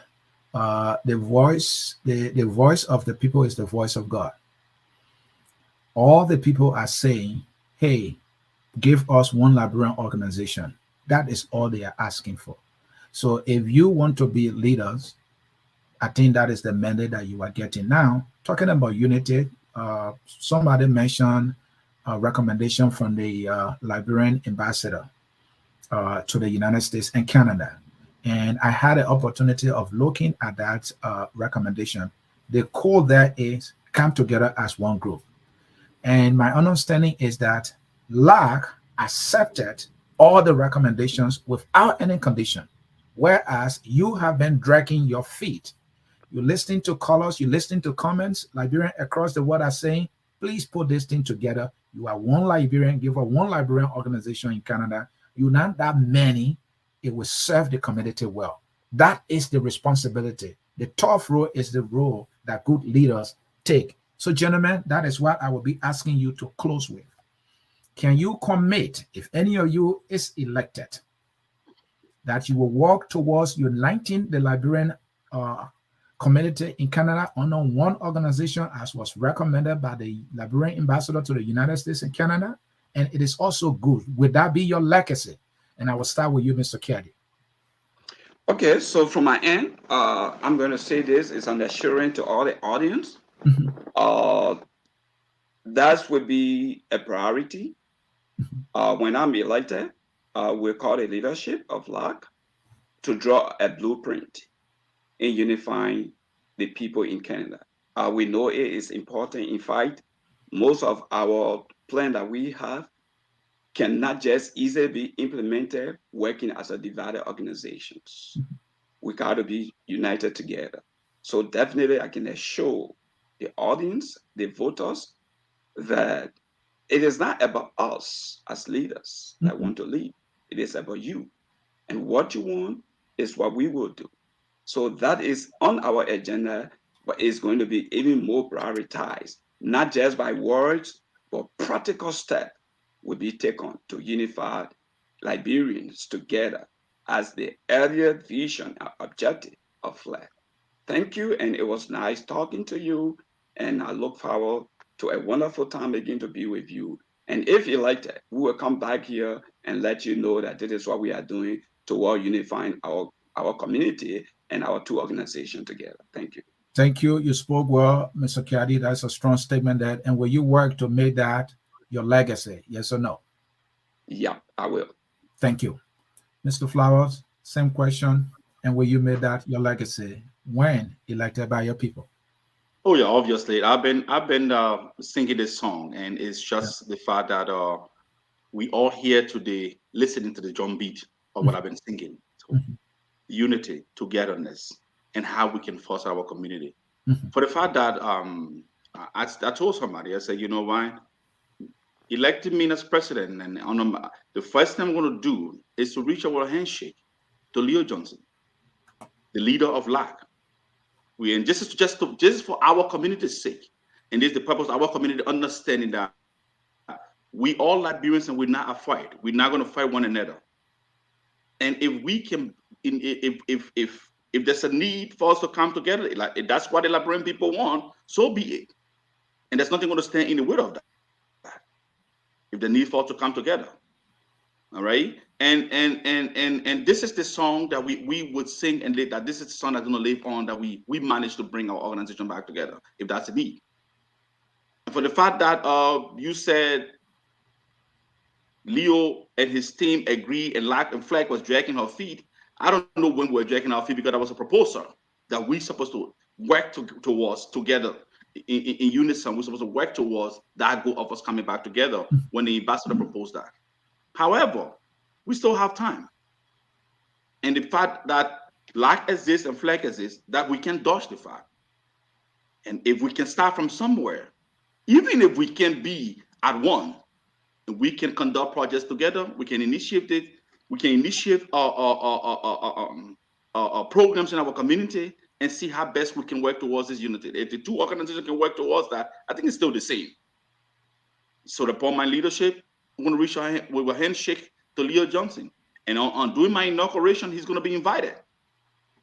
the voice of the people is the voice of God. All the people are saying, hey, give us one Liberian organization. That is all they are asking for. So if you want to be leaders, I think that is the mandate that you are getting now. Talking about unity, somebody mentioned a recommendation from the Liberian ambassador to the United States and Canada. And I had an opportunity of looking at that recommendation. The call there is come together as one group. And my understanding is that LAG accepted all the recommendations without any condition, whereas you have been dragging your feet. You're listening to callers, you're listening to comments. Liberians across the world are saying, please put this thing together. You are one Liberian, give us one Liberian organization in Canada. You're not that many. It will serve the community well. That is the responsibility. The tough role is the role that good leaders take. So, gentlemen, that is what I will be asking you to close with. Can you commit, if any of you is elected, that you will work towards uniting the Liberian community in Canada under one organization, as was recommended by the Liberian ambassador to the United States and Canada? And it is also good. Would that be your legacy? And I will start with you, Mr. Kiadii. Okay, so from my end, I'm going to say this is an assurance to all the audience. That would be a priority. When I'm elected, we'll call the leadership of LAG to draw a blueprint in unifying the people in Canada. We know it is important. In fact, most of our plan that we have cannot just easily be implemented working as a divided organizations. We got to be united together. So definitely I can assure the audience, the voters, that it is not about us as leaders that want to lead. It is about you. And what you want is what we will do. So that is on our agenda, but it's going to be even more prioritized, not just by words, but practical steps will be taken to unify Liberians together as the earlier vision and objective of FLAC. Thank you, and it was nice talking to you, and I look forward to a wonderful time again to be with you. And if you liked it, we will come back here and let you know that this is what we are doing toward unifying our community and our two organizations together. Thank you. Thank you. You spoke well, Mr. Kiadii. That's a strong statement. That, and will you work to make that your legacy? Yes or no? Yeah, I will. Thank you. Mr. Flowers, same question. And will you make that your legacy when elected by your people? Oh yeah, obviously. I've been singing this song, and it's just the fact that we all here today listening to the drum beat of what I've been singing. So unity, togetherness, and how we can foster our community. For the fact that I told somebody, I said, you know why? Elected me as president, and the first thing I'm going to do is to reach out a handshake to Leo Johnson, the leader of LAG. And this is just for our community's sake, and this is the purpose of our community understanding that we all Liberians and we're not afraid. We're not going to fight one another. And if we can, if there's a need for us to come together, like if that's what the Liberian people want, so be it. And there's nothing going to stand in the way of that. If the need for us to come together, all right. And this is the song that we would sing, and that this is the song that's going to live on, that we managed to bring our organization back together, if that's the need. And for the fact that you said Leo and his team agreed and LAG and FLAC was dragging her feet, I don't know when we were dragging our feet, because that was a proposal that we're supposed to work towards together in unison. We're supposed to work towards that goal of us coming back together when the ambassador proposed that. However, we still have time. And the fact that LAG exists and FLAC exists, that we can dodge the fact. And if we can start from somewhere, even if we can be at one, we can conduct projects together, we can initiate it, we can initiate programs in our community and see how best we can work towards this unity. If the two organizations can work towards that, I think it's still the same. So upon my leadership, I'm going to reach out with a handshake to Leo Johnson. And on doing my inauguration, he's going to be invited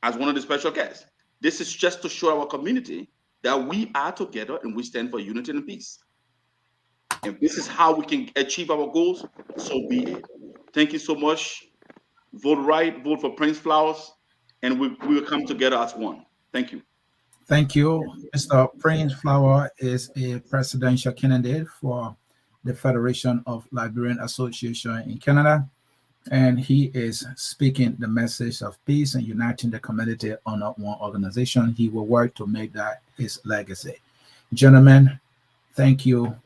as one of the special guests. This is just to show our community that we are together and we stand for unity and peace. If this is how we can achieve our goals, so be it. Thank you so much. Vote right, vote for Prince Flowers, and we will come together as one. Thank you. Thank you. Mr. Prince Flower is a presidential candidate for the Federation of Liberian Association in Canada, and he is speaking the message of peace and uniting the community under one organization. He will work to make that his legacy. Gentlemen, thank you.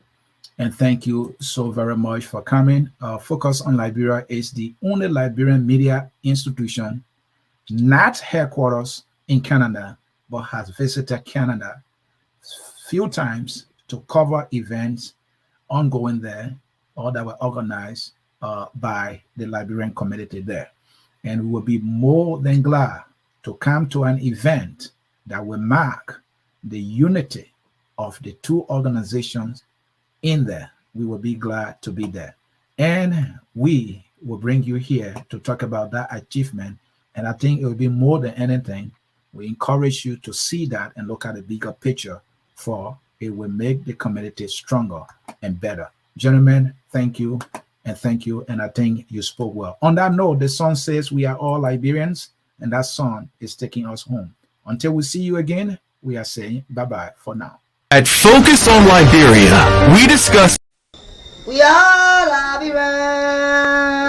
And thank you so very much for coming. Focus on Liberia is the only Liberian media institution, not headquarters in Canada, but has visited Canada few times to cover events ongoing there or that were organized by the Liberian community there. And we will be more than glad to come to an event that will mark the unity of the two organizations in there. We will be glad to be there. And we will bring you here to talk about that achievement. And I think it will be more than anything, we encourage you to see that and look at the bigger picture, for it will make the community stronger and better. Gentlemen, thank you. And thank you. And I think you spoke well. On that note, the song says we are all Liberians, and that song is taking us home. Until we see you again, we are saying bye-bye for now. At Focus on Liberia, we discuss we are Liberians.